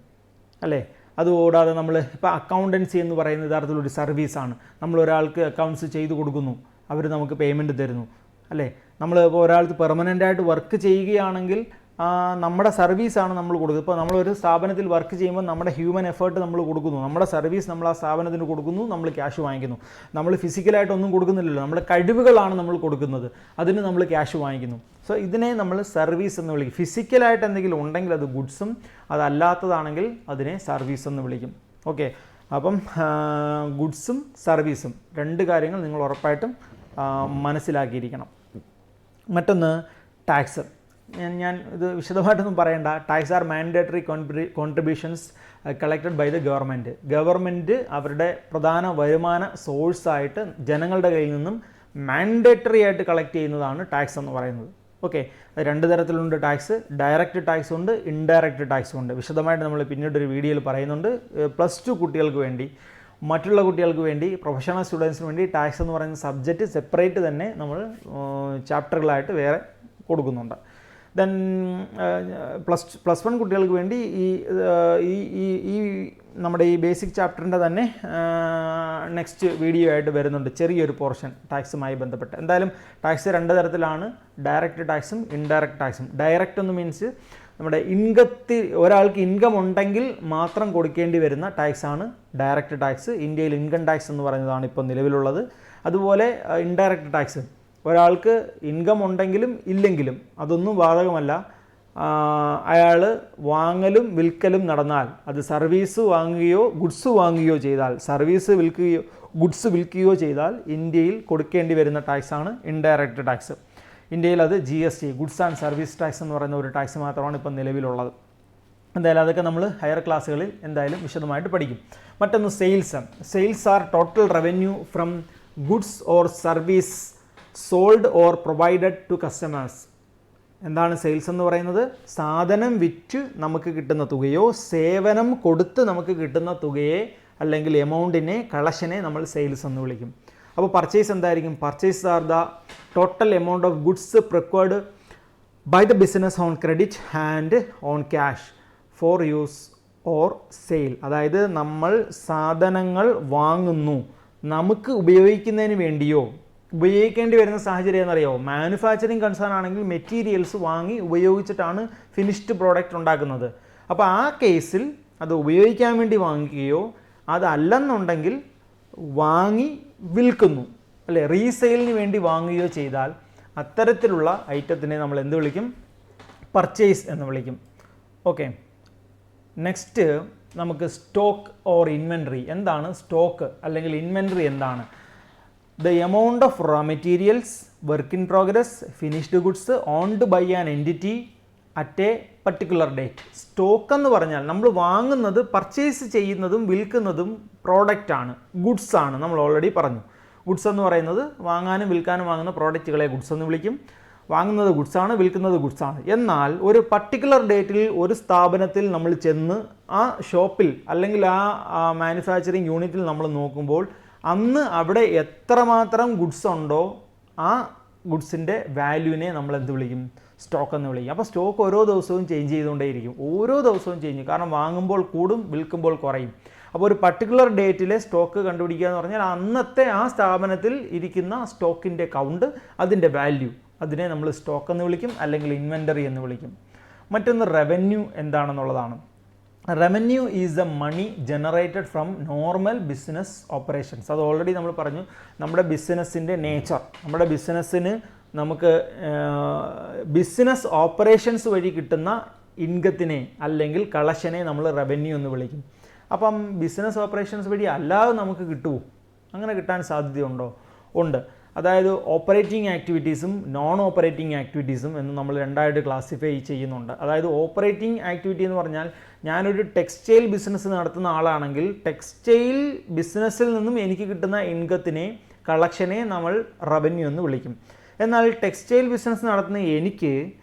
അല്ലേ. അതുകൂടാതെ നമ്മൾ ഇപ്പോൾ അക്കൗണ്ടൻസി എന്ന് പറയുന്ന യഥാർത്ഥത്തിലൊരു സർവീസാണ്. നമ്മൾ ഒരാൾക്ക് അക്കൗണ്ട്സ് ചെയ്ത് കൊടുക്കുന്നു, അവർ നമുക്ക് പേയ്മെൻറ്റ് തരുന്നു, അല്ലേ. നമ്മൾ ഇപ്പോൾ ഒരാൾക്ക് പെർമനൻ്റായിട്ട് വർക്ക് ചെയ്യുകയാണെങ്കിൽ നമ്മുടെ സർവീസാണ് നമ്മൾ കൊടുക്കുന്നത്. ഇപ്പോൾ നമ്മളൊരു സ്ഥാപനത്തിൽ വർക്ക് ചെയ്യുമ്പോൾ നമ്മുടെ ഹ്യൂമൻ എഫേർട്ട് നമ്മൾ കൊടുക്കുന്നു, നമ്മുടെ സർവീസ് നമ്മൾ ആ സ്ഥാപനത്തിന് കൊടുക്കുന്നു, നമ്മൾ ക്യാഷ് വാങ്ങിക്കുന്നു. നമ്മൾ ഫിസിക്കലായിട്ടൊന്നും കൊടുക്കുന്നില്ലല്ലോ, നമ്മുടെ കഴിവുകളാണ് നമ്മൾ കൊടുക്കുന്നത്, അതിന് നമ്മൾ ക്യാഷ് വാങ്ങിക്കുന്നു. സോ ഇതിനെ നമ്മൾ സർവീസ് എന്ന് വിളിക്കും. ഫിസിക്കലായിട്ട് എന്തെങ്കിലും ഉണ്ടെങ്കിൽ അത് ഗുഡ്സും, അതല്ലാത്തതാണെങ്കിൽ അതിനെ സർവീസ് എന്ന് വിളിക്കും. ഓക്കെ, അപ്പം ഗുഡ്സും സർവീസും രണ്ട് കാര്യങ്ങൾ നിങ്ങൾ ഉറപ്പായിട്ടും മനസ്സിലാക്കിയിരിക്കണം. മറ്റൊന്ന് ടാക്സ്. ഞാൻ ഇത് വിശദമായിട്ടൊന്നും പറയണ്ട. Tax are mandatory contributions collected by the government അവരുടെ പ്രധാന വരുമാന സോഴ്സായിട്ട് ജനങ്ങളുടെ കയ്യിൽ നിന്നും മാൻഡേറ്ററി ആയിട്ട് കളക്ട് ചെയ്യുന്നതാണ് ടാക്സ് എന്ന് പറയുന്നത്. ഓക്കെ, രണ്ട് തരത്തിലുണ്ട് ടാക്സ്. ഡയറക്റ്റ് ടാക്സ് ഉണ്ട്, ഇൻഡയറക്റ്റ് ടാക്സ് ഉണ്ട്. വിശദമായിട്ട് നമ്മൾ പിന്നീടൊരു വീഡിയോയിൽ പറയുന്നുണ്ട്. +2 കുട്ടികൾക്ക് വേണ്ടി, മറ്റുള്ള കുട്ടികൾക്ക് വേണ്ടി, പ്രൊഫഷണൽ സ്റ്റുഡൻസിന് വേണ്ടി ടാക്സ് എന്ന് പറയുന്ന സബ്ജക്റ്റ് സെപ്പറേറ്റ് തന്നെ നമ്മൾ ചാപ്റ്ററുകളായിട്ട് വേറെ കൊടുക്കുന്നുണ്ട്. ദെൻ +1 കുട്ടികൾക്ക് വേണ്ടി ഈ നമ്മുടെ ഈ ബേസിക് ചാപ്റ്ററിൻ്റെ തന്നെ നെക്സ്റ്റ് വീഡിയോ ആയിട്ട് വരുന്നുണ്ട്, ചെറിയൊരു പോർഷൻ ടാക്സുമായി ബന്ധപ്പെട്ട്. എന്തായാലും ടാക്സ് രണ്ട് തരത്തിലാണ്, ഡയറക്റ്റ് ടാക്സും ഇൻഡയറക്റ്റ് ടാക്സും. ഡയറക്റ്റ് എന്ന് മീൻസ് നമ്മുടെ ഒരാൾക്ക് ഇൻകം ഉണ്ടെങ്കിൽ മാത്രം കൊടുക്കേണ്ടി വരുന്ന ടാക്സാണ് ഡയറക്റ്റ് ടാക്സ്. ഇന്ത്യയിൽ ഇൻകം ടാക്സ് എന്ന് പറയുന്നതാണ് ഇപ്പോൾ നിലവിലുള്ളത്. അതുപോലെ ഇൻഡയറക്റ്റ് ടാക്സ്, ഒരാൾക്ക് ഇൻകം ഉണ്ടെങ്കിലും ഇല്ലെങ്കിലും അതൊന്നും ബാധകമല്ല. അയാൾ വാങ്ങലും വിൽക്കലും നടന്നാൽ, അത് സർവീസ് വാങ്ങുകയോ ഗുഡ്സ് വാങ്ങുകയോ ചെയ്താൽ, ഗുഡ്സ് വിൽക്കുകയോ ചെയ്താൽ ഇന്ത്യയിൽ കൊടുക്കേണ്ടി വരുന്ന ടാക്സാണ് ഇൻഡയറക്റ്റ് ടാക്സ്. ഇന്ത്യയിൽ അത് GST, goods and service tax എന്ന് പറയുന്ന ഒരു ടാക്സ് മാത്രമാണ് ഇപ്പം നിലവിലുള്ളത്. എന്തായാലും അതൊക്കെ നമ്മൾ ഹയർ ക്ലാസ്സുകളിൽ എന്തായാലും വിശദമായിട്ട് പഠിക്കും. മറ്റൊന്ന് sales are total revenue from goods or service sold or provided to customers. എന്താണ് സെയിൽസ് എന്ന് പറയുന്നത്? സാധനം വിറ്റ് നമുക്ക് കിട്ടുന്ന തുകയോ സേവനം കൊടുത്ത് നമുക്ക് കിട്ടുന്ന തുകയെ അല്ലെങ്കിൽ എമൗണ്ടിനെ, കളക്ഷനെ നമ്മൾ സെയിൽസ് എന്ന് വിളിക്കും. അപ്പോൾ പർച്ചേസ് എന്തായിരിക്കും? Purchase are the total amount of goods procured by the business on credit and on cash for use or sale. അതായത് നമ്മൾ സാധനങ്ങൾ വാങ്ങുന്നു, നമുക്ക് ഉപയോഗിക്കുന്നതിന് വേണ്ടിയോ, ഉപയോഗിക്കേണ്ടി വരുന്ന സാഹചര്യം എന്നറിയാമോ? മാനുഫാക്ചറിങ് കൺസേൺ ആണെങ്കിൽ മെറ്റീരിയൽസ് വാങ്ങി ഉപയോഗിച്ചിട്ടാണ് ഫിനിഷ്ഡ് പ്രോഡക്റ്റ് ഉണ്ടാക്കുന്നത്. അപ്പോൾ ആ കേസിൽ അത് ഉപയോഗിക്കാൻ വേണ്ടി വാങ്ങിക്കുകയോ അതല്ലെന്നുണ്ടെങ്കിൽ വാങ്ങി വിൽക്കുന്നു, അല്ലേ, റീസെയിലിന് വേണ്ടി വാങ്ങുകയോ ചെയ്താൽ അത്തരത്തിലുള്ള ഐറ്റത്തിനെ നമ്മൾ എന്ത് വിളിക്കും? പർച്ചേസ് എന്ന് വിളിക്കും. ഓക്കെ, നെക്സ്റ്റ് നമുക്ക് സ്റ്റോക്ക് ഓർ ഇൻവെൻട്രി. എന്താണ് സ്റ്റോക്ക് അല്ലെങ്കിൽ ഇൻവെൻട്രി? എന്താണ്? The amount of raw materials, work in progress, finished goods owned by an entity at a particular date. Stock എന്ന് പറഞ്ഞാൽ നമ്മൾ വാങ്ങുന്നത്, പർച്ചേസ് ചെയ്യുന്നതും വിൽക്കുന്നതും പ്രോഡക്റ്റ് ആണ്, ഗുഡ്സ് ആണ്. നമ്മൾ ഓൾറെഡി പറഞ്ഞു, ഗുഡ്സ് എന്ന് പറയുന്നത് വാങ്ങാനും വിൽക്കാനും വാങ്ങുന്ന പ്രോഡക്റ്റുകളെ ഗുഡ്സ് എന്ന് വിളിക്കും. വാങ്ങുന്നത് ഗുഡ്സ് ആണ്, വിൽക്കുന്നത് ഗുഡ്സ് ആണ്. എന്നാൽ ഒരു പർട്ടിക്കുലർ ഡേറ്റിൽ ഒരു സ്ഥാപനത്തിൽ നമ്മൾ ചെന്ന് ആ ഷോപ്പിൽ അല്ലെങ്കിൽ ആ മാനുഫാക്ചറിങ് യൂണിറ്റിൽ നമ്മൾ നോക്കുമ്പോൾ അന്ന് അവിടെ എത്രമാത്രം ഗുഡ്സ് ഉണ്ടോ ആ ഗുഡ്സിൻ്റെ വാല്യൂവിനെ നമ്മൾ എന്ത് വിളിക്കും? സ്റ്റോക്ക് എന്ന് വിളിക്കും. അപ്പോൾ സ്റ്റോക്ക് ഓരോ ദിവസവും ചേഞ്ച് ചെയ്തുകൊണ്ടേയിരിക്കും, ഓരോ ദിവസവും ചേഞ്ച് ചെയ്യും. കാരണം വാങ്ങുമ്പോൾ കൂടും, വിൽക്കുമ്പോൾ കുറയും. അപ്പോൾ ഒരു പർട്ടിക്കുലർ ഡേറ്റിലെ സ്റ്റോക്ക് കണ്ടുപിടിക്കുക എന്ന് പറഞ്ഞാൽ അന്നത്തെ ആ സ്ഥാപനത്തിൽ ഇരിക്കുന്ന സ്റ്റോക്കിൻ്റെ കൗണ്ട്, അതിൻ്റെ വാല്യൂ, അതിനെ നമ്മൾ സ്റ്റോക്ക് എന്ന് വിളിക്കും, അല്ലെങ്കിൽ ഇൻവെൻ്ററി എന്ന് വിളിക്കും. മറ്റൊന്ന് റവന്യൂ എന്താണെന്നുള്ളതാണ്. Revenue is the money generated from normal business operations. അത് ഓൾറെഡി നമ്മൾ പറഞ്ഞു. നമ്മുടെ ബിസിനസ്സിൻ്റെ നേച്ചർ, നമ്മുടെ ബിസിനസ്സിന് നമുക്ക് ബിസിനസ് ഓപ്പറേഷൻസ് വഴി കിട്ടുന്ന ഇൻകത്തിനെ അല്ലെങ്കിൽ കളക്ഷനെ നമ്മൾ റവന്യൂ എന്ന് വിളിക്കും. അപ്പം ബിസിനസ് ഓപ്പറേഷൻസ് വഴി അല്ലാതെ നമുക്ക് കിട്ടുമോ? അങ്ങനെ കിട്ടാൻ സാധ്യതയുണ്ടോ? ഉണ്ട്. അതായത് ഓപ്പറേറ്റിംഗ് ആക്ടിവിറ്റീസും നോൺ ഓപ്പറേറ്റിംഗ് ആക്ടിവിറ്റീസും എന്ന് നമ്മൾ രണ്ടായിട്ട് ക്ലാസിഫൈ ചെയ്യുന്നുണ്ട്. അതായത് ഓപ്പറേറ്റിംഗ് ആക്ടിവിറ്റി എന്ന് പറഞ്ഞാൽ ഞാനൊരു ടെക്സ്റ്റൈൽ ബിസിനസ് നടത്തുന്ന ആളാണെങ്കിൽ ടെക്സ്റ്റൈൽ ബിസിനസ്സിൽ നിന്നും എനിക്ക് കിട്ടുന്ന ഇൻകത്തിനെ, കളക്ഷനെ നമ്മൾ റവന്യൂ എന്ന് വിളിക്കും. എന്നാൽ ടെക്സ്റ്റൈൽ ബിസിനസ് നടത്തുന്ന എനിക്ക്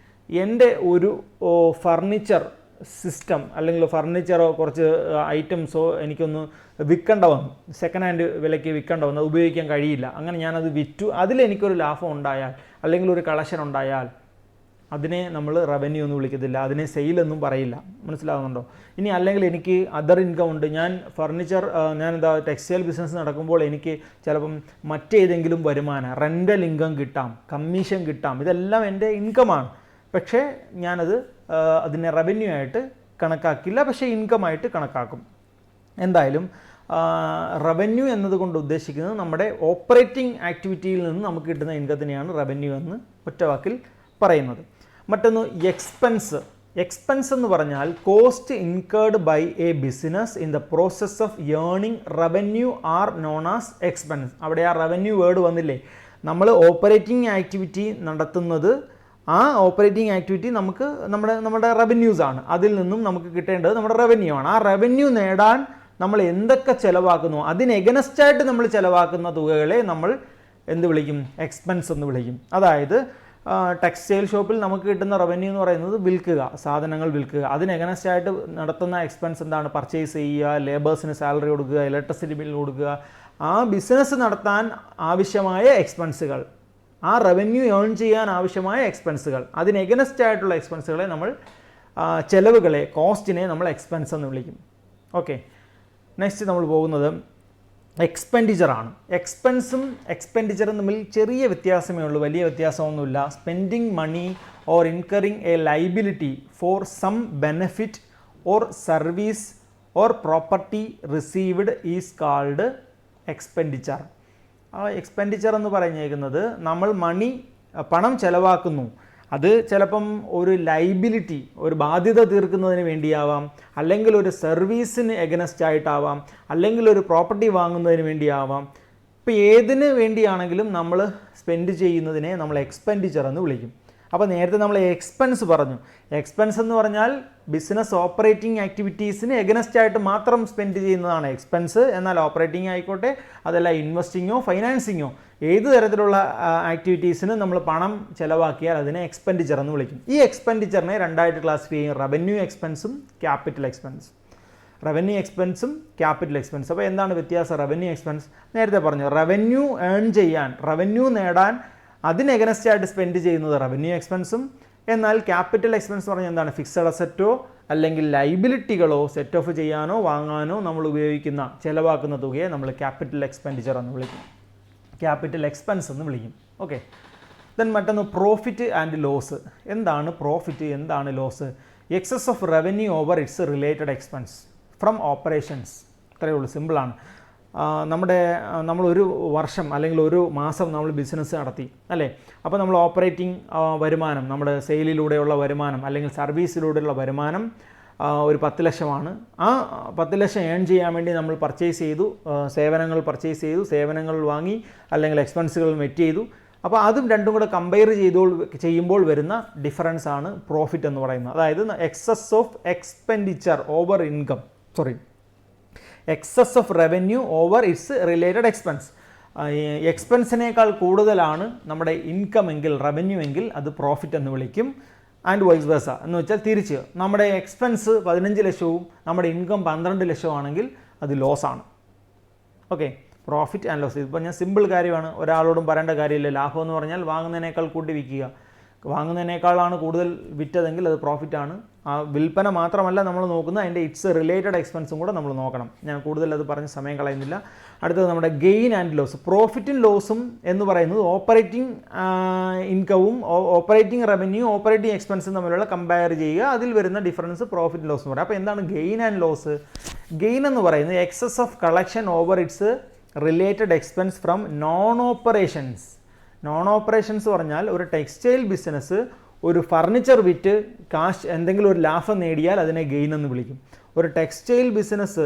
എൻ്റെ ഒരു ഫർണിച്ചർ സിസ്റ്റം അല്ലെങ്കിൽ ഫർണിച്ചറോ കുറച്ച് ഐറ്റംസോ എനിക്കൊന്ന് വിൽക്കേണ്ട വന്നു, സെക്കൻഡ് ഹാൻഡ് വിലയ്ക്ക് വിൽക്കേണ്ട വന്നു, അത് ഉപയോഗിക്കാൻ കഴിയില്ല. അങ്ങനെ ഞാനത് വിറ്റു, അതിലെനിക്കൊരു ലാഭം ഉണ്ടായാൽ അല്ലെങ്കിൽ ഒരു കളക്ഷൻ ഉണ്ടായാൽ അതിനെ നമ്മൾ റവന്യൂ എന്ന് വിളിക്കത്തില്ല, അതിനെ സെയിലൊന്നും പറയില്ല. മനസ്സിലാകുന്നുണ്ടോ? ഇനി അല്ലെങ്കിൽ എനിക്ക് അതർ ഇൻകം ഉണ്ട്, ഞാൻ ടെക്സ്റ്റൈൽ ബിസിനസ് നടക്കുമ്പോൾ എനിക്ക് ചിലപ്പം മറ്റേതെങ്കിലും വരുമാനം, റെൻ്റൽ ഇൻകം കിട്ടാം, കമ്മീഷൻ കിട്ടാം, ഇതെല്ലാം എൻ്റെ ഇൻകമാണ്. പക്ഷേ ഞാനത് അതിനെ റവന്യൂ ആയിട്ട് കണക്കാക്കില്ല, പക്ഷേ ഇൻകമായിട്ട് കണക്കാക്കും. എന്തായാലും റവന്യൂ എന്നതുകൊണ്ട് ഉദ്ദേശിക്കുന്നത് നമ്മുടെ ഓപ്പറേറ്റിംഗ് ആക്ടിവിറ്റിയിൽ നിന്ന് നമുക്ക് കിട്ടുന്ന ഇൻകത്തിനെയാണ് റവന്യൂ എന്ന് ഒറ്റവാക്കിൽ പറയുന്നത്. മറ്റൊന്ന് എക്സ്പെൻസ്. എക്സ്പെൻസ് എന്ന് പറഞ്ഞാൽ cost incurred by a business in the process of earning revenue are known as expense. അവിടെ ആ റവന്യൂ വേർഡ് വന്നില്ലേ? നമ്മൾ ഓപ്പറേറ്റിംഗ് ആക്ടിവിറ്റി നടത്തുന്നത്, ആ ഓപ്പറേറ്റിംഗ് ആക്ടിവിറ്റി നമുക്ക് നമ്മുടെ റവന്യൂസാണ്. അതിൽ നിന്നും നമുക്ക് കിട്ടേണ്ടത് നമ്മുടെ റവന്യൂ ആണ്. ആ റവന്യൂ നേടാൻ നമ്മൾ എന്തൊക്കെ ചിലവാക്കുന്നു, അതിന് എഗനസ്റ്റായിട്ട് നമ്മൾ ചിലവാക്കുന്ന തുകകളെ നമ്മൾ എന്ത് വിളിക്കും? എക്സ്പെൻസ് എന്ന് വിളിക്കും. അതായത് ടെക്സ്റ്റൈൽ ഷോപ്പിൽ നമുക്ക് കിട്ടുന്ന റവന്യൂ എന്ന് പറയുന്നത് വിൽക്കുക, സാധനങ്ങൾ വിൽക്കുക. അതിന് എഗനസ്റ്റായിട്ട് നടത്തുന്ന എക്സ്പെൻസ് എന്താണ്? പർച്ചേസ് ചെയ്യുക, ലേബേഴ്സിന് സാലറി കൊടുക്കുക, ഇലക്ട്രിസിറ്റി ബിൽ കൊടുക്കുക. ആ ബിസിനസ് നടത്താൻ ആവശ്യമായ എക്സ്പെൻസുകൾ, ആ റവന്യൂ ഏൺ ചെയ്യാൻ ആവശ്യമായ എക്സ്പെൻസുകൾ, അതിന് എഗനസ്റ്റ് ആയിട്ടുള്ള എക്സ്പെൻസുകളെ നമ്മൾ ചെലവുകളെ, കോസ്റ്റിനെ നമ്മൾ എക്സ്പെൻസ് എന്ന് വിളിക്കും. ഓക്കെ, നെക്സ്റ്റ് നമ്മൾ പോകുന്നത് എക്സ്പെൻഡിച്ചറാണ്. എക്സ്പെൻസും എക്സ്പെൻഡിച്ചറും തമ്മിൽ ചെറിയ വ്യത്യാസമേ ഉള്ളൂ, വലിയ വ്യത്യാസമൊന്നുമില്ല. Spending money or incurring a liability for some benefit or service or property received is called expenditure. ആ എക്സ്പെൻഡിച്ചർ എന്ന് പറഞ്ഞേക്കുന്നത് നമ്മൾ പണം ചെലവാക്കുന്നു, അത് ചിലപ്പം ഒരു ലൈബിലിറ്റി, ഒരു ബാധ്യത തീർക്കുന്നതിന് വേണ്ടിയാവാം, അല്ലെങ്കിൽ ഒരു സർവീസിന് എഗനസ്റ്റ് ആയിട്ടാവാം, അല്ലെങ്കിൽ ഒരു പ്രോപ്പർട്ടി വാങ്ങുന്നതിന് വേണ്ടിയാവാം. ഇപ്പോൾ ഏതിന് വേണ്ടിയാണെങ്കിലും നമ്മൾ സ്പെൻഡ് ചെയ്യുന്നതിനെ നമ്മൾ എക്സ്പെൻഡിച്ചർ എന്ന് വിളിക്കും. അപ്പോൾ നേരത്തെ നമ്മൾ എക്സ്പെൻസ് പറഞ്ഞു. എക്സ്പെൻസ് എന്ന് പറഞ്ഞാൽ ബിസിനസ് ഓപ്പറേറ്റിംഗ് ആക്ടിവിറ്റീസിന് എഗനസ്റ്റ് ആയിട്ട് മാത്രം സ്പെൻഡ് ചെയ്യുന്നതാണ് എക്സ്പെൻസ്. എന്നാൽ ഓപ്പറേറ്റിംഗ് ആയിക്കോട്ടെ, അതല്ല ഇൻവെസ്റ്റിങ്ങോ ഫൈനാൻസിങ്ങോ, ഏത് തരത്തിലുള്ള ആക്ടിവിറ്റീസിന് നമ്മൾ പണം ചിലവാക്കിയാൽ അതിനെ എക്സ്പെൻഡിച്ചർ എന്ന് വിളിക്കും. ഈ എക്സ്പെൻഡിച്ചറിനെ രണ്ടായിട്ട് ക്ലാസിഫൈ ചെയ്യും: റവന്യൂ എക്സ്പെൻസും ക്യാപിറ്റൽ എക്സ്പെൻസ്. റവന്യൂ എക്സ്പെൻസും ക്യാപിറ്റൽ എക്സ്പെൻസ്. അപ്പോൾ എന്താണ് വ്യത്യാസം? റവന്യൂ എക്സ്പെൻസ് നേരത്തെ പറഞ്ഞു, റവന്യൂ ഏൺ ചെയ്യാൻ, റവന്യൂ നേടാൻ അതിന് എഗനസ്റ്റ് ആയിട്ട് സ്പെൻഡ് ചെയ്യുന്നത് റവന്യൂ എക്സ്പെൻസും. എന്നാൽ ക്യാപിറ്റൽ എക്സ്പെൻസ് പറഞ്ഞാൽ എന്താണ്? ഫിക്സഡ് അസറ്റോ അല്ലെങ്കിൽ ലൈബിലിറ്റികളോ സെറ്റ് ഓഫ് ചെയ്യാനോ വാങ്ങാനോ നമ്മൾ ഉപയോഗിക്കുന്ന, ചിലവാക്കുന്ന തുകയെ നമ്മൾ ക്യാപിറ്റൽ എക്സ്പെൻഡിച്ചർ എന്ന് വിളിക്കും, ക്യാപിറ്റൽ എക്സ്പെൻസ് എന്ന് വിളിക്കും. ഓക്കെ, ദെൻ മറ്റൊന്ന് പ്രോഫിറ്റ് ആൻഡ് ലോസ്. എന്താണ് പ്രോഫിറ്റ്, എന്താണ് loss? Excess of revenue over its related expense from operations. ഇത്രയേ ഉള്ളൂ, സിമ്പിളാണ്. നമ്മളൊരു വർഷം അല്ലെങ്കിൽ ഒരു മാസം നമ്മൾ ബിസിനസ് നടത്തി അല്ലേ? അപ്പോൾ നമ്മൾ ഓപ്പറേറ്റിംഗ് വരുമാനം, നമ്മുടെ സെയിലിലൂടെയുള്ള വരുമാനം അല്ലെങ്കിൽ സർവീസിലൂടെയുള്ള വരുമാനം ഒരു 10 ലക്ഷമാണ്. ആ 10 ലക്ഷം ഏൺ ചെയ്യാൻ വേണ്ടി നമ്മൾ പർച്ചേസ് ചെയ്തു, സേവനങ്ങൾ പർച്ചേസ് ചെയ്തു, സേവനങ്ങൾ വാങ്ങി, അല്ലെങ്കിൽ എക്സ്പെൻസുകൾ മെറ്റ് ചെയ്തു. അപ്പോൾ അതും രണ്ടും കൂടെ കമ്പയർ ചെയ്യുമ്പോൾ വരുന്ന ഡിഫറൻസ് ആണ് പ്രോഫിറ്റ് എന്ന് പറയുന്നത്. അതായത് excess of expenditure over income, excess of revenue over its related expense. എക്സ്പെൻസിനേക്കാൾ കൂടുതലാണ് നമ്മുടെ ഇൻകം എങ്കിൽ, റവന്യൂ എങ്കിൽ അത് പ്രോഫിറ്റ് എന്ന് വിളിക്കും. ആൻഡ് വൈസ് വേഴ്സ എന്ന് വെച്ചാൽ തിരിച്ച്, നമ്മുടെ എക്സ്പെൻസ് 15 ലക്ഷവും നമ്മുടെ ഇൻകം 12 ലക്ഷവും ആണെങ്കിൽ അത് ലോസ് ആണ്. Okay, profit and loss. ഇപ്പോൾ ഞാൻ സിമ്പിൾ കാര്യമാണ്, ഒരാളോടും പറയേണ്ട കാര്യമില്ല. ലാഭം എന്ന് പറഞ്ഞാൽ വാങ്ങുന്നതിനേക്കാൾ കൂട്ടി വിൽക്കുക, വാങ്ങുന്നതിനേക്കാളാണ് കൂടുതൽ വിറ്റതെങ്കിൽ അത് പ്രോഫിറ്റാണ്. ആ വിൽപ്പന മാത്രമല്ല നമ്മൾ നോക്കുന്നത്, അതിൻ്റെ ഇറ്റ്സ് റിലേറ്റഡ് എക്സ്പെൻസും കൂടെ നമ്മൾ നോക്കണം. ഞാൻ കൂടുതൽ അത് പറഞ്ഞ് സമയം കളയുന്നില്ല. അടുത്തത് നമ്മുടെ ഗെയിൻ ആൻഡ് ലോസ്. പ്രോഫിറ്റും ലോസും എന്ന് പറയുന്നത് ഓപ്പറേറ്റിംഗ് ഇൻകവും ഓപ്പറേറ്റിംഗ് റവന്യൂ ഓപ്പറേറ്റിംഗ് എക്സ്പെൻസും തമ്മിലുള്ള കമ്പയർ ചെയ്യുക, അതിൽ വരുന്ന ഡിഫറൻസ് പ്രോഫിറ്റ് ലോസ് എന്ന് പറയും. അപ്പോൾ എന്താണ് ഗെയിൻ ആൻഡ് ലോസ്? ഗെയിൻ എന്ന് പറയുന്നത് excess of collection over its related expense from non operations. Non operations പറഞ്ഞാൽ ഒരു ടെക്സ്റ്റൈൽ ബിസിനസ് ഒരു ഫർണിച്ചർ വിറ്റ് കാശ് എന്തെങ്കിലും ഒരു ലാഭം നേടിയാൽ അതിനെ ഗെയിൻ എന്ന് വിളിക്കും. ഒരു ടെക്സ്റ്റൈൽ ബിസിനസ്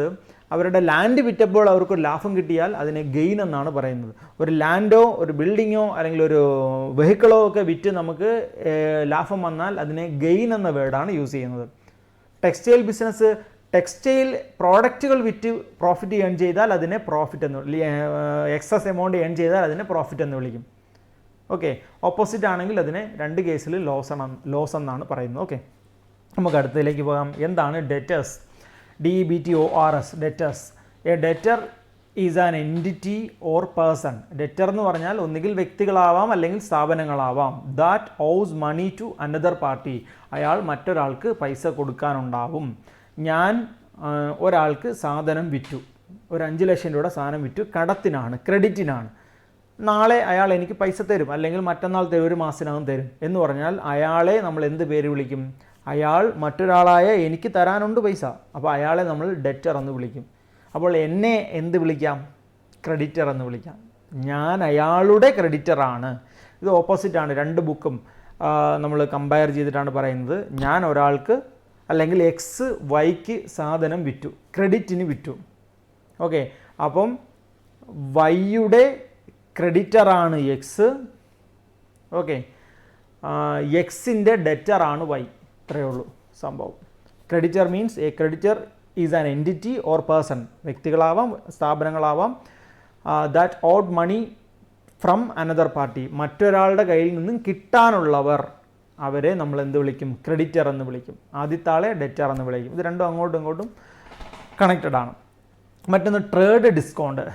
അവരുടെ ലാൻഡ് വിറ്റപ്പോൾ അവർക്കൊരു ലാഭം കിട്ടിയാൽ അതിനെ ഗെയിൻ എന്നാണ് പറയുന്നത്. ഒരു ലാൻഡോ ഒരു ബിൽഡിങ്ങോ അല്ലെങ്കിൽ ഒരു വെഹിക്കിളോ ഒക്കെ വിറ്റ് നമുക്ക് ലാഭം വന്നാൽ അതിനെ ഗെയിൻ എന്ന വേർഡാണ് യൂസ് ചെയ്യുന്നത്. ടെക്സ്റ്റൈൽ ബിസിനസ് ടെക്സ്റ്റൈൽ പ്രോഡക്റ്റുകൾ വിറ്റ് പ്രോഫിറ്റ് ഏൺ ചെയ്താൽ അതിനെ പ്രോഫിറ്റ് എന്ന്, എക്സസ് എമൗണ്ട് ഏൺ ചെയ്താൽ അതിനെ പ്രോഫിറ്റ് എന്ന് വിളിക്കും. ഓക്കെ, ഓപ്പോസിറ്റ് ആണെങ്കിൽ അതിനെ രണ്ട് കേസിൽ ലോസ് എന്നാണ് പറയുന്നത്. ഓക്കെ, നമുക്ക് അടുത്തതിലേക്ക് പോകാം. എന്താണ് debtors? DEBTORS, debtors. A debtor is an entity or person. Debtor എന്ന് പറഞ്ഞാൽ ഒന്നുകിൽ വ്യക്തികളാവാം അല്ലെങ്കിൽ സ്ഥാപനങ്ങളാവാം. That owes money to another party. അയാൾ മറ്റൊരാൾക്ക് പൈസ കൊടുക്കാനുണ്ടാവും. ഞാൻ ഒരാൾക്ക് സാധനം വിറ്റു, ഒരു 5 ലക്ഷം രൂപയുടെ സാധനം വിറ്റു, കടത്തിനാണ്, ക്രെഡിറ്റിനാണ്. നാളെ അയാൾ എനിക്ക് പൈസ തരും, അല്ലെങ്കിൽ മറ്റന്നാൾ തരും, ഒരു മാസത്തിനകം തരും എന്ന് പറഞ്ഞാൽ അയാളെ നമ്മൾ എന്ത് പേര് വിളിക്കും? അയാൾ മറ്റൊരാളായ എനിക്ക് തരാനുണ്ട് പൈസ, അപ്പോൾ അയാളെ നമ്മൾ ഡെറ്റർ എന്ന് വിളിക്കും. അപ്പോൾ എന്നെ എന്ത് വിളിക്കാം? ക്രെഡിറ്റർ എന്ന് വിളിക്കാം. ഞാൻ അയാളുടെ ക്രെഡിറ്ററാണ്. ഇത് ഓപ്പോസിറ്റാണ്. രണ്ട് ബുക്കും നമ്മൾ കമ്പയർ ചെയ്തിട്ടാണ് പറയുന്നത്. ഞാൻ ഒരാൾക്ക് അല്ലെങ്കിൽ എക്സ് വൈക്ക് സാധനം വിറ്റു, ക്രെഡിറ്റിന് വിറ്റു. ഓക്കെ, അപ്പം വൈയുടെ ക്രെഡിറ്ററാണ് എക്സ്. ഓക്കെ, എക്സിൻ്റെ ഡെറ്ററാണ് വൈ. ഇത്രയേ ഉള്ളൂ സംഭവം. Creditor means a creditor is an entity or person. വ്യക്തികളാവാം, സ്ഥാപനങ്ങളാവാം. That owed money from another party. മറ്റൊരാളുടെ കയ്യിൽ നിന്നും കിട്ടാനുള്ളവർ, അവരെ നമ്മൾ എന്ത് വിളിക്കും? ക്രെഡിറ്റർ എന്ന് വിളിക്കും. ആദ്യത്തെ ആളെ ഡെറ്റർ എന്ന് വിളിക്കും. ഇത് രണ്ടും അങ്ങോട്ടും ഇങ്ങോട്ടും കണക്റ്റഡ് ആണ്. മറ്റൊന്ന് trade discount.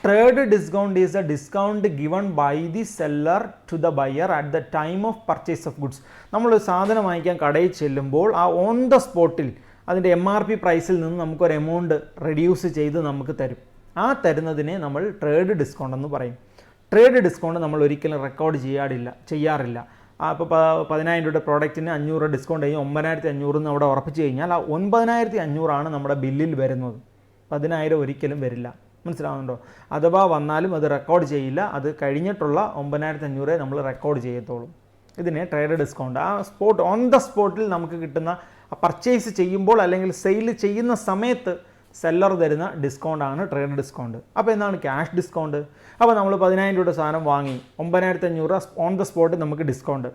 Trade discount is a discount given by the seller to the buyer at the time of purchase of goods. നമ്മളൊരു സാധനം വാങ്ങിക്കാൻ കടയിൽ ചെല്ലുമ്പോൾ ആ ഓൺ ദ സ്പോട്ടിൽ അതിൻ്റെ MRP പ്രൈസിൽ നിന്ന് നമുക്കൊരു എമൗണ്ട് റെഡ്യൂസ് ചെയ്ത് നമുക്ക് തരും. ആ തരുന്നതിനെ നമ്മൾ ട്രേഡ് ഡിസ്കൗണ്ട് എന്ന് പറയും. ട്രേഡ് ഡിസ്കൗണ്ട് നമ്മൾ ഒരിക്കലും റെക്കോർഡ് ചെയ്യാറില്ല. അപ്പോൾ 10,000 രൂപയുടെ പ്രോഡക്റ്റിന് 500 ഡിസ്കൗണ്ട് കഴിഞ്ഞ് 9,500 അവിടെ ഉറപ്പിച്ച് കഴിഞ്ഞാൽ ആ 9,500 നമ്മുടെ ബില്ലിൽ വരുന്നത്. 10,000 ഒരിക്കലും വരില്ല. മനസ്സിലാവുന്നുണ്ടോ? അഥവാ വന്നാലും അത് റെക്കോർഡ് ചെയ്യില്ല. അത് കഴിഞ്ഞിട്ടുള്ള 9,500 നമ്മൾ റെക്കോർഡ് ചെയ്യത്തുള്ളൂ. ഇതിനെ ട്രേഡ് ഡിസ്കൗണ്ട്. ആ സ്പോട്ട് ഓൺ ദ സ്പോട്ടിൽ നമുക്ക് കിട്ടുന്ന പർച്ചേസ് ചെയ്യുമ്പോൾ അല്ലെങ്കിൽ സെയിൽ ചെയ്യുന്ന സമയത്ത് സെല്ലർ തരുന്ന ഡിസ്കൗണ്ടാണ് ട്രേഡ് ഡിസ്കൗണ്ട്. അപ്പോൾ എന്താണ് ക്യാഷ് ഡിസ്കൗണ്ട്? അപ്പോൾ നമ്മൾ 10,000 രൂപയുടെ സാധനം വാങ്ങി, 9,500 ഓൺ ദ സ്പോട്ടിൽ നമുക്ക് ഡിസ്കൗണ്ട്.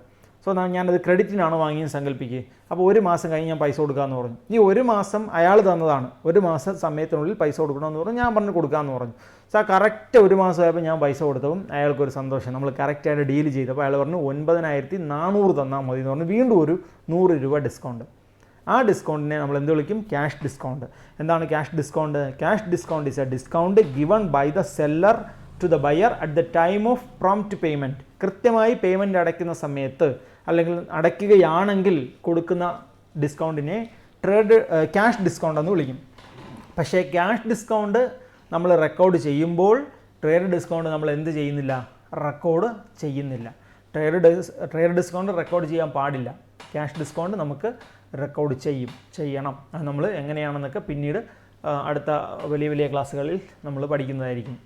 സോ ഞാനത് ക്രെഡിറ്റിനാണ് വാങ്ങിയെന്ന് സങ്കല്പിക്കുക. അപ്പോൾ ഒരു മാസം കഴിഞ്ഞ് ഞാൻ പൈസ കൊടുക്കാമെന്ന് പറഞ്ഞു. ഈ ഒരു മാസം അയാൾ തന്നതാണ്. ഒരു മാസം സമയത്തിനുള്ളിൽ പൈസ കൊടുക്കണമെന്ന് പറഞ്ഞു. ഞാൻ പറഞ്ഞു കൊടുക്കാമെന്ന് പറഞ്ഞു. സോ കറക്റ്റ് ഒരു മാസമായപ്പോൾ ഞാൻ പൈസ കൊടുത്തപ്പോൾ അയാൾക്കൊരു സന്തോഷം. നമ്മൾ കറക്റ്റായിട്ട് ഡീൽ ചെയ്തപ്പോൾ അയാൾ പറഞ്ഞു 9,400 തന്നാൽ മതി എന്ന് പറഞ്ഞു. വീണ്ടും ഒരു 100 രൂപ ഡിസ്കൗണ്ട്. ആ ഡിസ്കൗണ്ടിനെ നമ്മൾ എന്ത് വിളിക്കും? Cash discount. എന്താണ് cash discount? Cash discount is a discount given by the seller to the buyer at the time of prompt payment. കൃത്യമായി പേയ്മെൻറ്റ് അടയ്ക്കുന്ന സമയത്ത് അല്ലെങ്കിൽ അടയ്ക്കുകയാണെങ്കിൽ കൊടുക്കുന്ന ഡിസ്കൗണ്ടിനെ ക്യാഷ് ഡിസ്കൗണ്ട് എന്ന് വിളിക്കും. പക്ഷേ ക്യാഷ് ഡിസ്കൗണ്ട് നമ്മൾ റെക്കോർഡ് ചെയ്യുമ്പോൾ ട്രേഡ് ഡിസ്കൗണ്ട് നമ്മൾ എന്ത് ചെയ്യുന്നില്ല? റെക്കോർഡ് ചെയ്യുന്നില്ല. ട്രേഡ് ഡിസ്കൗണ്ട് റെക്കോർഡ് ചെയ്യാൻ പാടില്ല. ക്യാഷ് ഡിസ്കൗണ്ട് നമുക്ക് റെക്കോർഡ് ചെയ്യണം. അത് നമ്മൾ എങ്ങനെയാണെന്നൊക്കെ പിന്നീട് അടുത്ത വലിയ വലിയ ക്ലാസ്സുകളിൽ നമ്മൾ പഠിക്കുന്നതായിരിക്കും.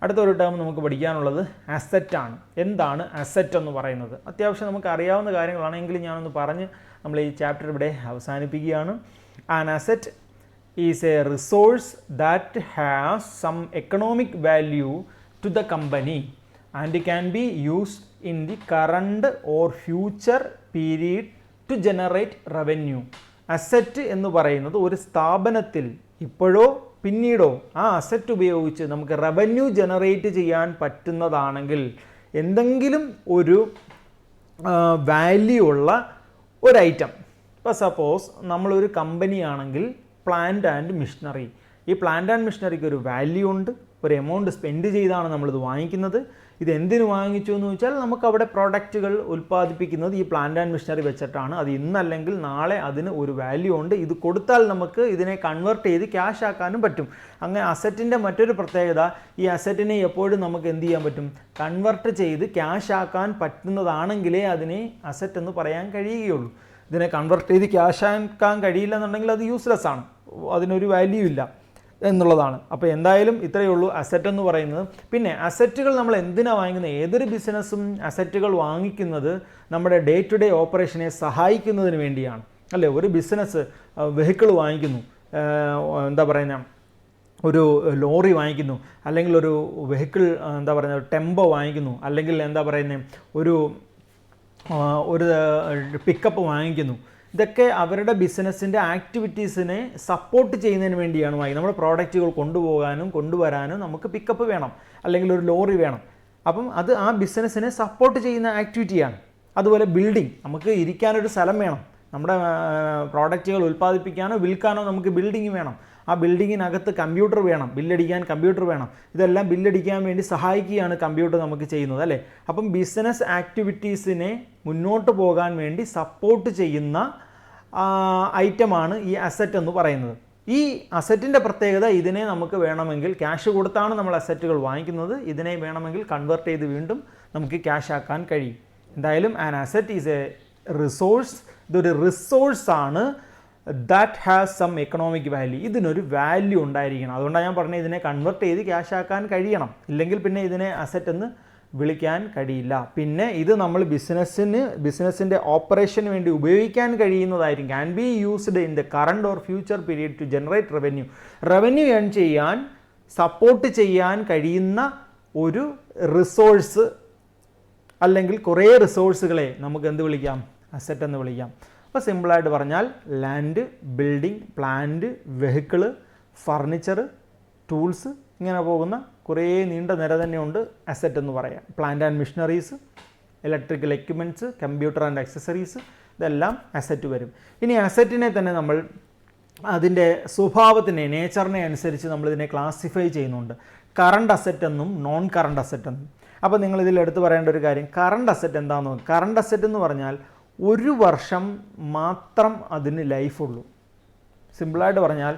അടുത്തൊരു ടേം നമുക്ക് പഠിക്കാനുള്ളത് അസറ്റാണ്. എന്താണ് അസറ്റ് എന്ന് പറയുന്നത്? അത്യാവശ്യം നമുക്ക് അറിയാവുന്ന കാര്യങ്ങളാണെങ്കിലും ഞാനൊന്ന് പറഞ്ഞ് നമ്മൾ ഈ ചാപ്റ്റർ ഇവിടെ അവസാനിപ്പിക്കുകയാണ്. An asset is a resource that has some economic value to the company and can be used in the current or future period to generate revenue. Asset എന്ന് പറയുന്നത് ഒരു സ്ഥാപനത്തിൽ ഇപ്പോഴോ പിന്നീടോ ആ അസറ്റ് ഉപയോഗിച്ച് നമുക്ക് റവന്യൂ ജനറേറ്റ് ചെയ്യാൻ പറ്റുന്നതാണെങ്കിൽ, എന്തെങ്കിലും ഒരു വാല്യൂ ഉള്ള ഒരു ഐറ്റം. ഇപ്പോൾ സപ്പോസ് നമ്മളൊരു കമ്പനിയാണെങ്കിൽ പ്ലാന്റ് ആൻഡ് മിഷനറി. ഈ പ്ലാന്റ് ആൻഡ് മിഷനറിക്ക് ഒരു വാല്യൂ ഉണ്ട്, ഒരു എമൗണ്ട് സ്പെൻഡ് ചെയ്താണ് നമ്മളിത് വാങ്ങിക്കുന്നത്. ഇത് എന്തിനു വാങ്ങിച്ചു എന്ന് വെച്ചാൽ നമുക്ക് അവിടെ പ്രോഡക്റ്റുകൾ ഉൽപ്പാദിപ്പിക്കുന്നത് ഈ പ്ലാന്റ് ആൻഡ് മെഷീനറി വെച്ചിട്ടാണ്. അത് ഇന്നല്ലെങ്കിൽ നാളെ അതിന് ഒരു വാല്യൂ ഉണ്ട്. ഇത് കൊടുത്താൽ നമുക്ക് ഇതിനെ കൺവേർട്ട് ചെയ്ത് ക്യാഷ് ആക്കാനും പറ്റും. അങ്ങനെ അസറ്റിൻ്റെ മറ്റൊരു പ്രത്യേകത, ഈ അസറ്റിനെ എപ്പോഴും നമുക്ക് എന്ത് ചെയ്യാൻ പറ്റും, കൺവേർട്ട് ചെയ്ത് ക്യാഷ് ആക്കാൻ പറ്റുന്നതാണെങ്കിലേ അതിനെ അസറ്റ് എന്ന് പറയാൻ കഴിയുകയുള്ളൂ. ഇതിനെ കൺവേർട്ട് ചെയ്ത് ക്യാഷ് ആക്കാൻ കഴിയില്ല എന്നുണ്ടെങ്കിൽ അത് യൂസ്ലെസ് ആണ്, അതിനൊരു വാല്യൂ ഇല്ല എന്നുള്ളതാണ്. അപ്പോൾ എന്തായാലും ഇത്രയേ ഉള്ളൂ അസറ്റ് എന്ന് പറയുന്നത്. പിന്നെ അസറ്റുകൾ നമ്മൾ എന്തിനാണ് വാങ്ങിക്കുന്നത്? ഏതൊരു ബിസിനസ്സും അസറ്റുകൾ വാങ്ങിക്കുന്നത് നമ്മുടെ ഡേ ടു ഡേ ഓപ്പറേഷനെ സഹായിക്കുന്നതിന് വേണ്ടിയാണ്, അല്ലേ? ഒരു ബിസിനസ് വെഹിക്കിൾ വാങ്ങിക്കുന്നു, എന്താ പറയുന്നത്, ഒരു ലോറി വാങ്ങിക്കുന്നു, അല്ലെങ്കിൽ ഒരു വെഹിക്കിൾ എന്താ പറയുന്നത് ടെമ്പോ വാങ്ങിക്കുന്നു, അല്ലെങ്കിൽ എന്താ പറയുന്നത് ഒരു പിക്കപ്പ് വാങ്ങിക്കുന്നു. ഇതൊക്കെ അവരുടെ ബിസിനസ്സിൻ്റെ ആക്ടിവിറ്റീസിനെ സപ്പോർട്ട് ചെയ്യുന്നതിന് വേണ്ടിയാണ് വാങ്ങി. നമ്മുടെ പ്രോഡക്റ്റുകൾ കൊണ്ടുപോകാനും കൊണ്ടുവരാനും നമുക്ക് പിക്കപ്പ് വേണം, അല്ലെങ്കിൽ ഒരു ലോറി വേണം. അപ്പം അത് ആ ബിസിനസ്സിനെ സപ്പോർട്ട് ചെയ്യുന്ന ആക്ടിവിറ്റിയാണ്. അതുപോലെ ബിൽഡിംഗ്, നമുക്ക് ഇരിക്കാനൊരു സ്ഥലം വേണം. നമ്മുടെ പ്രോഡക്റ്റുകൾ ഉൽപ്പാദിപ്പിക്കാനോ വിൽക്കാനോ നമുക്ക് ബിൽഡിംഗ് വേണം. ആ ബിൽഡിങ്ങിനകത്ത് കമ്പ്യൂട്ടർ വേണം, ബില്ലടിക്കാൻ കമ്പ്യൂട്ടർ വേണം. ഇതെല്ലാം ബില്ലടിക്കാൻ വേണ്ടി സഹായിക്കുകയാണ് കമ്പ്യൂട്ടർ നമുക്ക് ചെയ്യുന്നത്, അല്ലേ? അപ്പം ബിസിനസ് ആക്ടിവിറ്റീസിനെ മുന്നോട്ട് പോകാൻ വേണ്ടി സപ്പോർട്ട് ചെയ്യുന്ന ഐറ്റമാണ് ഈ അസറ്റ് എന്ന് പറയുന്നത്. ഈ അസറ്റിൻ്റെ പ്രത്യേകത, ഇതിനെ നമുക്ക് വേണമെങ്കിൽ ക്യാഷ് കൊടുത്താണ് നമ്മൾ അസറ്റുകൾ വാങ്ങിക്കുന്നത്. ഇതിനെ വേണമെങ്കിൽ കൺവേർട്ട് ചെയ്ത് വീണ്ടും നമുക്ക് ക്യാഷ് ആക്കാൻ കഴിയും. എന്തായാലും an asset is a resource. ഇതൊരു റിസോഴ്സാണ് that has some economic value. ഇതിനൊരു വാല്യൂ ഉണ്ടായിരിക്കണം. അതുകൊണ്ടാണ് ഞാൻ പറഞ്ഞത് ഇതിനെ കൺവേർട്ട് ചെയ്ത് ക്യാഷ് ആക്കാൻ കഴിയണം. ഇല്ലെങ്കിൽ പിന്നെ ഇതിനെ അസറ്റ് എന്ന് വിളിക്കാൻ കഴിയില്ല. പിന്നെ ഇത് നമ്മൾ ബിസിനസ്സിൻ്റെ ഓപ്പറേഷന് വേണ്ടി ഉപയോഗിക്കാൻ കഴിയുന്നതായിരിക്കും. Can be used in the current or future period to generate revenue earn ചെയ്യാൻ, സപ്പോർട്ട് ചെയ്യാൻ കഴിയുന്ന ഒരു റിസോഴ്സ്, അല്ലെങ്കിൽ കുറേ റിസോഴ്സുകളെ നമുക്ക് എന്ത് വിളിക്കാം, അസറ്റ് എന്ന് വിളിക്കാം. അപ്പോൾ സിമ്പിളായിട്ട് പറഞ്ഞാൽ land, building, plant, vehicle, furniture, tools, ഇങ്ങനെ പോകുന്ന കുറേ നീണ്ട നിര തന്നെയുണ്ട് അസറ്റ് എന്ന് പറയാം. Plant and machineries, electrical equipments, computer and accessories, ഇതെല്ലാം അസറ്റ് വരും. ഇനി അസറ്റിനെ തന്നെ നമ്മൾ അതിൻ്റെ സ്വഭാവത്തിനെ, നേച്ചറിനെ അനുസരിച്ച് നമ്മളിതിനെ ക്ലാസിഫൈ ചെയ്യുന്നുണ്ട്. കറണ്ട് അസറ്റ് എന്നും നോൺ കറണ്ട് അസറ്റ് എന്നും. അപ്പോൾ നിങ്ങളിതിൽ എടുത്ത് പറയേണ്ട ഒരു കാര്യം, കറണ്ട് അസറ്റ് എന്താണെന്ന് നോക്കുക. കറണ്ട് അസറ്റ് എന്ന് പറഞ്ഞാൽ ഒരു വർഷം മാത്രം അതിന് ലൈഫുള്ളൂ. സിമ്പിളായിട്ട് പറഞ്ഞാൽ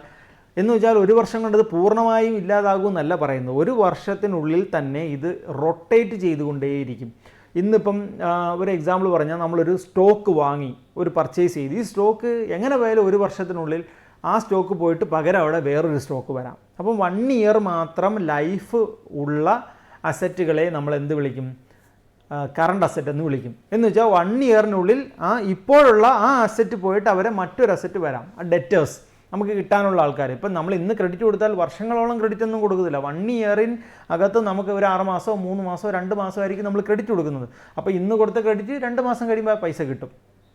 എന്ന് വെച്ചാൽ ഒരു വർഷം കൊണ്ട് ഇത് പൂർണ്ണമായും ഇല്ലാതാകുമെന്നല്ല പറയുന്നത്. ഒരു വർഷത്തിനുള്ളിൽ തന്നെ ഇത് റൊട്ടേറ്റ് ചെയ്തുകൊണ്ടേയിരിക്കും. ഇന്നിപ്പം ഒരു എക്സാമ്പിൾ പറഞ്ഞാൽ, നമ്മളൊരു സ്റ്റോക്ക് വാങ്ങി, ഒരു പർച്ചേസ് ചെയ്ത്, ഈ സ്റ്റോക്ക് എങ്ങനെ പോയാലും ഒരു വർഷത്തിനുള്ളിൽ ആ സ്റ്റോക്ക് പോയിട്ട് പകരം അവിടെ വേറൊരു സ്റ്റോക്ക് വരാം. അപ്പം 1 ഇയർ മാത്രം ലൈഫ് ഉള്ള അസറ്റുകളെ നമ്മൾ എന്ത് വിളിക്കും, കറണ്ട് അസറ്റ് എന്ന് വിളിക്കും. എന്ന് വെച്ചാൽ 1 ഇയറിനുള്ളിൽ ഇപ്പോഴുള്ള ആ അസറ്റ് പോയിട്ട് അവരെ മറ്റൊരു അസറ്റ് വരാം. ഡെറ്റേഴ്സ്, നമുക്ക് കിട്ടാനുള്ള ആൾക്കാർ. ഇപ്പം നമ്മൾ ഇന്ന് ക്രെഡിറ്റ് കൊടുത്താൽ വർഷങ്ങളോളം ക്രെഡിറ്റ് ഒന്നും കൊടുക്കുന്നില്ല. 1 ഇയറിന് അകത്ത് നമുക്ക് ഒരു 6 മാസമോ 3 മാസമോ 2 മാസമായിരിക്കും നമ്മൾ ക്രെഡിറ്റ് കൊടുക്കുന്നത്. അപ്പോൾ ഇന്ന് കൊടുത്ത ക്രെഡിറ്റ് 2 മാസം കഴിയുമ്പോൾ പൈസ കിട്ടും.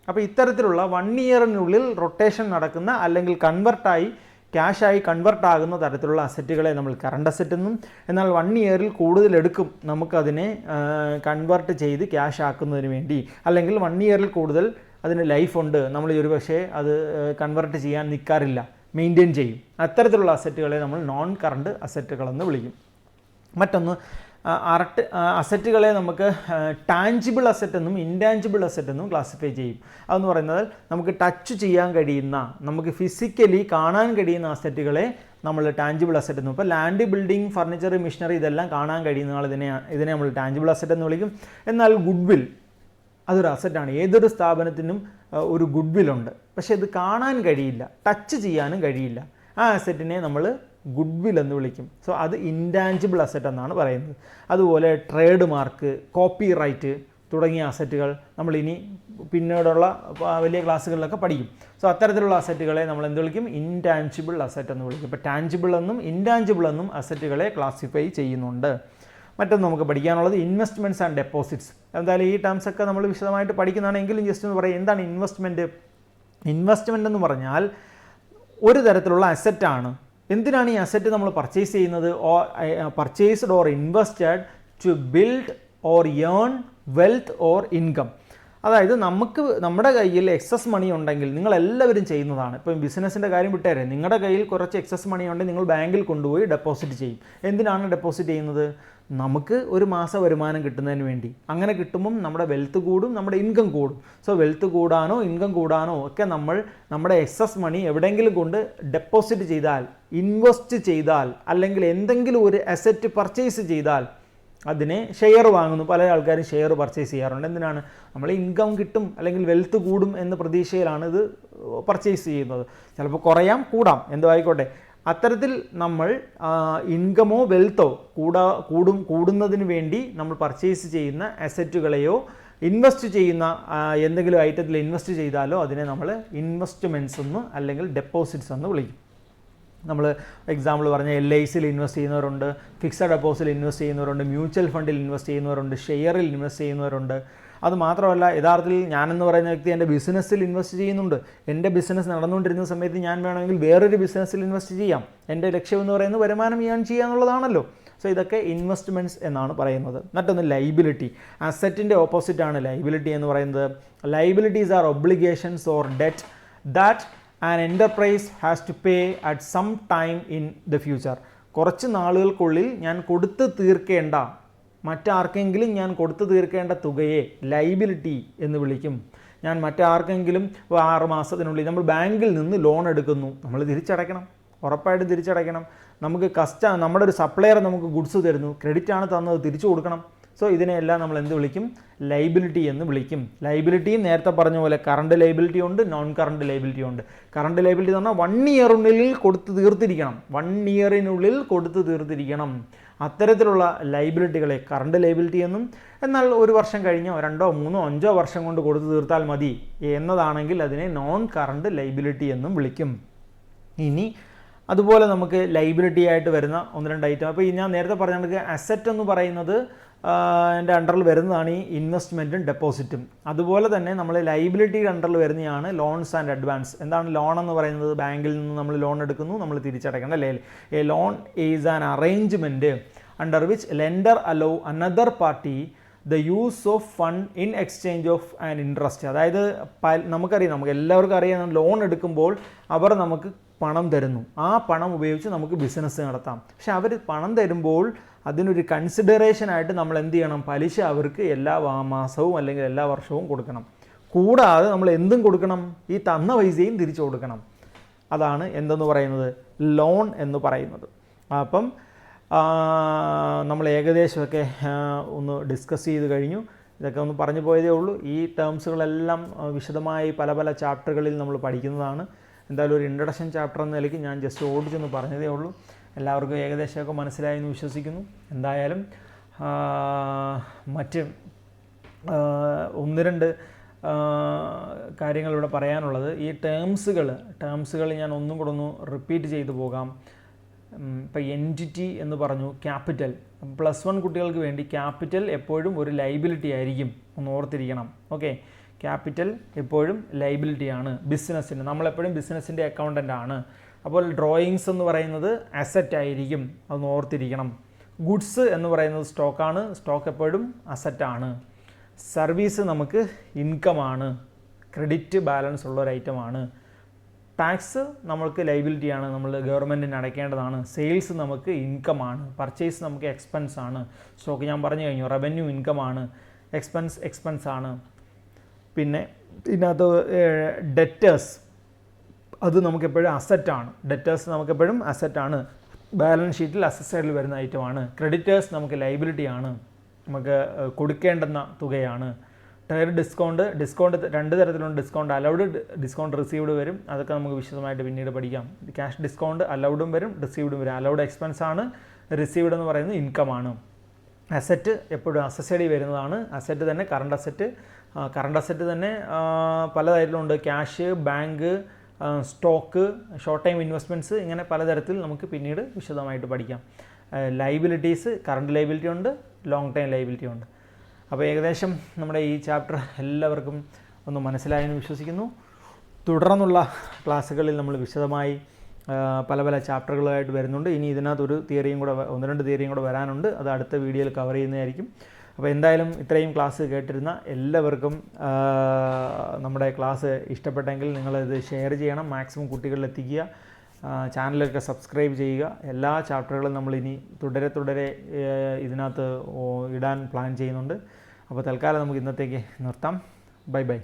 അപ്പോൾ ഇത്തരത്തിലുള്ള 1 ഇയറിനുള്ളിൽ റൊട്ടേഷൻ നടക്കുന്ന, അല്ലെങ്കിൽ കൺവെർട്ടായി ക്യാഷായി കൺവെർട്ടാകുന്ന തരത്തിലുള്ള അസറ്റുകളെ നമ്മൾ കറണ്ട് അസറ്റ് എന്നും, എന്നാൽ 1 ഇയറിൽ കൂടുതൽ എടുക്കും നമുക്കതിനെ കൺവെർട്ട് ചെയ്ത് ക്യാഷ് ആക്കുന്നതിന് വേണ്ടി, അല്ലെങ്കിൽ 1 ഇയറിൽ കൂടുതൽ അതിന് ലൈഫുണ്ട്, നമ്മൾ ഒരു പക്ഷേ അത് കൺവെർട്ട് ചെയ്യാൻ നിൽക്കാറില്ല, മെയിൻറ്റെയിൻ ചെയ്യും. അത്തരത്തിലുള്ള അസറ്റുകളെ നമ്മൾ നോൺ കറണ്ട് അസറ്റുകളെന്ന് വിളിക്കും. മറ്റൊന്ന്, അസറ്റുകളെ നമുക്ക് ടാഞ്ചിബിൾ അസറ്റ് എന്നും ഇൻടാഞ്ചിബിൾ അസറ്റ് എന്നും ക്ലാസിഫൈ ചെയ്യും. അതെന്ന് പറയുന്നത് നമുക്ക് ടച്ച് ചെയ്യാൻ കഴിയുന്ന, നമുക്ക് ഫിസിക്കലി കാണാൻ കഴിയുന്ന അസറ്റുകളെ നമ്മൾ ടാഞ്ചിബിൾ അസറ്റ് എന്നും. ഇപ്പോൾ ലാൻഡ്, ബിൽഡിംഗ്, ഫർണിച്ചർ, മെഷീനറി, ഇതെല്ലാം കാണാൻ കഴിയുന്ന ഇതിനെ നമ്മൾ ടാഞ്ചിബിൾ അസറ്റ് എന്ന് വിളിക്കും. എന്നാൽ ഗുഡ്വിൽ അതൊരു അസറ്റാണ്. ഏതൊരു സ്ഥാപനത്തിനും ഒരു ഗുഡ്വില്ലുണ്ട്, പക്ഷേ ഇത് കാണാൻ കഴിയില്ല, ടച്ച് ചെയ്യാനും കഴിയില്ല. ആ അസറ്റിനെ നമ്മൾ ഗുഡ്വിൽ എന്ന് വിളിക്കും. സോ അത് ഇൻടാഞ്ചിബിൾ അസറ്റ് എന്നാണ് പറയുന്നത്. അതുപോലെ ട്രേഡ് മാർക്ക്, കോപ്പി റൈറ്റ് തുടങ്ങിയ അസറ്റുകൾ നമ്മളിനി പിന്നീടുള്ള വലിയ ക്ലാസ്സുകളിലൊക്കെ പഠിക്കും. സോ അത്തരത്തിലുള്ള അസറ്റുകളെ നമ്മൾ എന്ത് വിളിക്കും, ഇൻടാഞ്ചിബിൾ അസറ്റ് എന്ന് വിളിക്കും. ഇപ്പോൾ ടാഞ്ചിബിൾ എന്നും ഇൻടാഞ്ചിബിൾ എന്നും അസറ്റുകളെ ക്ലാസിഫൈ ചെയ്യുന്നുണ്ട്. മറ്റൊന്ന് നമുക്ക് പഠിക്കാനുള്ളത് ഇൻവെസ്റ്റ്മെൻറ്റ്സ് ആൻഡ് ഡെപ്പോസിറ്റ്സ്. എന്തായാലും ഈ ടേംസ് ഒക്കെ നമ്മൾ വിശദമായിട്ട് പഠിക്കുന്നതാണെങ്കിലും ജസ്റ്റ് എന്ന് പറയാം, എന്താണ് ഇൻവെസ്റ്റ്മെൻറ്റ്? ഇൻവെസ്റ്റ്മെൻ്റ് എന്ന് പറഞ്ഞാൽ ഒരു തരത്തിലുള്ള അസറ്റാണ്. എന്തിനാണ് ഈ അസറ്റ് നമ്മൾ പർച്ചേസ് ചെയ്യുന്നത്? Purchased or invested to build or earn wealth or income. അതായത് നമ്മുടെ കയ്യിൽ എക്സസ് മണി ഉണ്ടെങ്കിൽ നിങ്ങളെല്ലാവരും ചെയ്യുന്നതാണ്. ഇപ്പം ബിസിനസ്സിൻ്റെ കാര്യം വിട്ടേരെ, നിങ്ങളുടെ കയ്യിൽ കുറച്ച് എക്സസ് മണി ഉണ്ടെങ്കിൽ നിങ്ങൾ ബാങ്കിൽ കൊണ്ടുപോയി ഡെപ്പോസിറ്റ് ചെയ്യും. എന്തിനാണ് ഡെപ്പോസിറ്റ് ചെയ്യുന്നത്? നമുക്ക് ഒരു മാസ വരുമാനം കിട്ടുന്നതിന് വേണ്ടി. അങ്ങനെ കിട്ടുമ്പം നമ്മുടെ വെൽത്ത് കൂടും, നമ്മുടെ ഇൻകം കൂടും. സോ വെൽത്ത് കൂടാനോ ഇൻകം കൂടാനോ ഒക്കെ നമ്മുടെ എക്സസ് മണി എവിടെയെങ്കിലും കൊണ്ട് ഡെപ്പോസിറ്റ് ചെയ്താൽ, ഇൻവെസ്റ്റ് ചെയ്താൽ, അല്ലെങ്കിൽ എന്തെങ്കിലും ഒരു അസറ്റ് പർച്ചേസ് ചെയ്താൽ അതിനെ ഷെയർ വാങ്ങുന്നു. പല ആൾക്കാരും ഷെയർ പർച്ചേസ് ചെയ്യാറുണ്ട്. എന്തിനാണ്? നമ്മൾ ഇൻകം കിട്ടും അല്ലെങ്കിൽ വെൽത്ത് കൂടും എന്ന പ്രതീക്ഷയിലാണ് ഇത് പർച്ചേസ് ചെയ്യുന്നത്. ചിലപ്പോൾ കുറയാം, കൂടാം, എന്തോ ആയിക്കോട്ടെ. അത്തരത്തിൽ നമ്മൾ ഇൻകമോ വെൽത്തോ കൂടുന്നതിന് വേണ്ടി നമ്മൾ പർച്ചേസ് ചെയ്യുന്ന അസറ്റുകളെയോ ഇൻവെസ്റ്റ് ചെയ്യുന്ന എന്തെങ്കിലും ഐറ്റത്തിൽ ഇൻവെസ്റ്റ് ചെയ്താലോ അതിനെ നമ്മൾ ഇൻവെസ്റ്റ്മെൻറ്റ്സ് എന്ന് അല്ലെങ്കിൽ ഡെപ്പോസിറ്റ്സ് എന്ന് വിളിക്കും. നമ്മൾ എക്സാമ്പിൾ പറഞ്ഞ LICയിൽ ഇൻവെസ്റ്റ് ചെയ്യുന്നവരുണ്ട്, ഫിക്സഡ് ഡെപ്പോസിറ്റിൽ ഇൻവെസ്റ്റ് ചെയ്യുന്നവരുണ്ട്, മ്യൂച്വൽ ഫണ്ടിൽ ഇൻവെസ്റ്റ് ചെയ്യുന്നവരുണ്ട്, ഷെയറിൽ ഇൻവെസ്റ്റ് ചെയ്യുന്നവരുണ്ട്. അത് മാത്രമല്ല, യഥാർത്ഥത്തിൽ ഞാനെന്ന് പറയുന്ന വ്യക്തി എൻ്റെ ബിസിനസ്സിൽ ഇൻവെസ്റ്റ് ചെയ്യുന്നുണ്ട്. എൻ്റെ ബിസിനസ് നടന്നുകൊണ്ടിരുന്ന സമയത്ത് ഞാൻ വേണമെങ്കിൽ വേറൊരു ബിസിനസ്സിൽ ഇൻവെസ്റ്റ് ചെയ്യാം. എൻ്റെ ലക്ഷ്യം എന്ന് പറയുന്നത് വരുമാനം ഞാൻ ചെയ്യുക എന്നുള്ളതാണല്ലോ. സോ ഇതൊക്കെ ഇൻവെസ്റ്റ്മെൻറ്റ്സ് എന്നാണ് പറയുന്നത്. മറ്റൊന്ന് ലൈബിലിറ്റി. അസറ്റിൻ്റെ ഓപ്പോസിറ്റാണ് ലൈബിലിറ്റി എന്ന് പറയുന്നത്. Liabilities are obligations or debt that an enterprise has to pay at some time in the future. കുറച്ച് നാളുകൾക്കുള്ളിൽ ഞാൻ കൊടുത്തു തീർക്കേണ്ട, മറ്റാർക്കെങ്കിലും ഞാൻ കൊടുത്തു തീർക്കേണ്ട തുകയെ ലൈബിലിറ്റി എന്ന് വിളിക്കും. ഞാൻ മറ്റാർക്കെങ്കിലും 6 മാസത്തിനുള്ളിൽ നമ്മൾ ബാങ്കിൽ നിന്ന് ലോൺ എടുക്കുന്നു, നമ്മൾ തിരിച്ചടയ്ക്കണം, ഉറപ്പായിട്ടും തിരിച്ചടയ്ക്കണം. നമുക്ക് നമ്മുടെ ഒരു സപ്ലയർ നമുക്ക് ഗുഡ്സ് തരുന്നു, ക്രെഡിറ്റ് ആണ് തന്നത്, തിരിച്ചു കൊടുക്കണം. സോ ഇതിനെല്ലാം നമ്മൾ എന്ത് വിളിക്കും? ലൈബിലിറ്റി എന്ന് വിളിക്കും. ലൈബിലിറ്റിയും നേരത്തെ പറഞ്ഞ പോലെ കറണ്ട് ലൈബിലിറ്റി ഉണ്ട്, നോൺ കറണ്ട് ലൈബിലിറ്റി ഉണ്ട്. കറണ്ട് ലൈബിലിറ്റി എന്ന് പറഞ്ഞാൽ 1 ഇയറിനുള്ളിൽ കൊടുത്ത് തീർത്തിരിക്കണം. 1 ഇയറിനുള്ളിൽ കൊടുത്ത് തീർത്തിരിക്കണം. അത്തരത്തിലുള്ള ലൈബിലിറ്റികളെ കറണ്ട് ലൈബിലിറ്റി എന്നും, എന്നാൽ 1 വർഷം കഴിഞ്ഞോ 2, 3, 5 വർഷം കൊണ്ട് കൊടുത്ത് തീർത്താൽ മതി എന്നതാണെങ്കിൽ അതിനെ നോൺ കറണ്ട് ലൈബിലിറ്റി എന്നും വിളിക്കും. ഇനി അതുപോലെ നമുക്ക് ലൈബിലിറ്റി ആയിട്ട് വരുന്ന 1-2 ഐറ്റം. അപ്പോൾ ഞാൻ നേരത്തെ പറഞ്ഞ കണക്ക് അസറ്റ് എന്ന് പറയുന്നത് എൻ്റെ അണ്ടറിൽ വരുന്നതാണ് ഈ ഇൻവെസ്റ്റ്മെൻറ്റും ഡെപ്പോസിറ്റും. അതുപോലെ തന്നെ നമ്മൾ ലൈബിലിറ്റിയുടെ അണ്ടറിൽ വരുന്നതാണ് ലോൺസ് ആൻഡ് അഡ്വാൻസ്. എന്താണ് ലോൺ എന്ന് പറയുന്നത്? ബാങ്കിൽ നിന്ന് നമ്മൾ ലോൺ എടുക്കുന്നു, നമ്മൾ തിരിച്ചടക്കണം, അല്ലേ? A loan is an arrangement under which lender hello another party the use of fund in exchange of an interest. അതായത് നമുക്കറിയാം, നമുക്ക് എല്ലാവർക്കും അറിയാം, ലോൺ എടുക്കുമ്പോൾ അവർ നമുക്ക് പണം തരുന്നു. ആ പണം ഉപയോഗിച്ച് നമുക്ക് ബിസിനസ് നടത്താം. പക്ഷെ അവർ പണം തരുമ്പോൾ അതിനൊരു കൺസിഡറേഷനായിട്ട് നമ്മൾ എന്ത് ചെയ്യണം? പലിശ അവർക്ക് എല്ലാ മാസവും അല്ലെങ്കിൽ എല്ലാ വർഷവും കൊടുക്കണം. കൂടാതെ നമ്മൾ എന്തും കൊടുക്കണം? ഈ തന്ന പൈസയും തിരിച്ചു കൊടുക്കണം. അതാണ് എന്തെന്ന് പറയുന്നത്? ലോൺ എന്ന് പറയുന്നത്. അപ്പം നമ്മൾ ഏകദേശമൊക്കെ ഒന്ന് ഡിസ്കസ് ചെയ്ത് കഴിഞ്ഞു. ഇതൊക്കെ ഒന്ന് പറഞ്ഞു പോയതേ ഉള്ളൂ. ഈ ടേംസുകളെല്ലാം വിശദമായി പല പല ചാപ്റ്ററുകളിൽ നമ്മൾ പഠിക്കുന്നതാണ്. എന്തായാലും ഒരു ഇൻട്രഡക്ഷൻ ചാപ്റ്റർ എന്ന നിലയ്ക്ക് ഞാൻ ജസ്റ്റ് ഓടിച്ചൊന്ന് പറഞ്ഞതേ ഉള്ളൂ. എല്ലാവർക്കും ഏകദേശമൊക്കെ മനസ്സിലായെന്ന് വിശ്വസിക്കുന്നു. എന്തായാലും മറ്റ് 1-2 കാര്യങ്ങളിവിടെ പറയാനുള്ളത്, ഈ ടേംസുകൾ ഞാൻ ഒന്നും കൂടെ ഒന്ന് റിപ്പീറ്റ് ചെയ്തു പോകാം. ഇപ്പോൾ എൻറ്റിറ്റി എന്ന് പറഞ്ഞു, ക്യാപിറ്റൽ. +1 കുട്ടികൾക്ക് വേണ്ടി ക്യാപിറ്റൽ എപ്പോഴും ഒരു ലൈബിലിറ്റി ആയിരിക്കും, ഒന്ന് ഓർത്തിരിക്കണം. ഓക്കെ, ക്യാപിറ്റൽ എപ്പോഴും ലൈബിലിറ്റിയാണ് ബിസിനസ്സിന്. നമ്മളെപ്പോഴും ബിസിനസ്സിൻ്റെ അക്കൗണ്ടൻ്റ് ആണ്. അപ്പോൾ ഡ്രോയിങ്സ് എന്ന് പറയുന്നത് അസറ്റ് ആയിരിക്കും, അതൊന്ന് ഓർത്തിരിക്കണം. ഗുഡ്സ് എന്ന് പറയുന്നത് സ്റ്റോക്കാണ്, സ്റ്റോക്ക് എപ്പോഴും അസറ്റാണ്. സർവീസ് നമുക്ക് ഇൻകമാണ്, ക്രെഡിറ്റ് ബാലൻസ് ഉള്ള ഒരു ഐറ്റമാണ്. ടാക്സ് നമ്മൾക്ക് ലൈബിലിറ്റിയാണ്, നമ്മൾ ഗവൺമെൻറ്റിന് അടയ്ക്കേണ്ടതാണ്. സെയിൽസ് നമുക്ക് ഇൻകമാണ്, പർച്ചേസ് നമുക്ക് എക്സ്പെൻസ് ആണ്. സ്റ്റോക്ക് ഞാൻ പറഞ്ഞു കഴിഞ്ഞു. റവന്യൂ ഇൻകമാണ്, എക്സ്പെൻസ് ആണ്. പിന്നെ ഇതിനകത്ത് ഡെറ്റേഴ്സ്, അത് നമുക്കെപ്പോഴും അസറ്റാണ്. ഡെറ്റേഴ്സ് നമുക്കെപ്പോഴും അസറ്റാണ്, ബാലൻസ് ഷീറ്റിൽ അസറ്റ് സൈഡിൽ വരുന്ന ഐറ്റമാണ്. ക്രെഡിറ്റേഴ്സ് നമുക്ക് ലൈബിലിറ്റിയാണ്, നമുക്ക് കൊടുക്കേണ്ടുന്ന തുകയാണ്. ഡിസ്കൗണ്ട് 2 തരത്തിലുണ്ട്. ഡിസ്കൗണ്ട് അലൗഡ്, ഡിസ്കൗണ്ട് റിസീവ്ഡ് വരും. അതൊക്കെ നമുക്ക് വിശദമായിട്ട് പിന്നീട് പഠിക്കാം. ക്യാഷ് ഡിസ്കൗണ്ട് അലൗഡും വരും, റിസീവ്ഡും വരും. അലൗഡ് എക്സ്പെൻസ് ആണ്, റിസീവ്ഡ് എന്ന് പറയുന്നത് ഇൻകമാണ്. അസറ്റ് എപ്പോഴും അസറ്റ് സൈഡിൽ വരുന്നതാണ്. അസറ്റ് തന്നെ കറണ്ട് അസറ്റ് തന്നെ പലതരത്തിലുണ്ട്. Cash, bank, stock, short time investments, ഇങ്ങനെ പലതരത്തിൽ നമുക്ക് പിന്നീട് വിശദമായിട്ട് പഠിക്കാം. ലൈബിലിറ്റീസ്, കറണ്ട് ലൈബിലിറ്റി ഉണ്ട്, ലോങ് ടൈം ലൈബിലിറ്റി ഉണ്ട്. അപ്പോൾ ഏകദേശം നമ്മുടെ ഈ ചാപ്റ്റർ എല്ലാവർക്കും ഒന്ന് മനസ്സിലായെന്ന് വിശ്വസിക്കുന്നു. തുടർന്നുള്ള ക്ലാസ്സുകളിൽ നമ്മൾ വിശദമായി പല പല ചാപ്റ്ററുകളായിട്ട് വരുന്നുണ്ട്. ഇനി ഇതിനകത്തൊരു തിയറിയും കൂടെ 1-2 തിയറിയും കൂടെ വരാനുണ്ട്. അത് അടുത്ത വീഡിയോയിൽ കവർ ചെയ്യുന്നതായിരിക്കും. അപ്പോൾ എന്തായാലും ഇത്രയും ക്ലാസ് കേട്ടിരുന്ന എല്ലാവർക്കും നമ്മുടെ ക്ലാസ് ഇഷ്ടപ്പെട്ടെങ്കിൽ നിങ്ങളിത് ഷെയർ ചെയ്യണം, മാക്സിമം കുട്ടികളിൽ എത്തിക്കുക. ചാനലൊക്കെ സബ്സ്ക്രൈബ് ചെയ്യുക. എല്ലാ ചാപ്റ്ററുകളും നമ്മളിനി തുടരെ ഇതിനകത്ത് ഇടാൻ പ്ലാൻ ചെയ്യുന്നുണ്ട്. അപ്പോൾ തൽക്കാലം നമുക്ക് ഇന്നത്തേക്ക് നിർത്താം. Bye bye.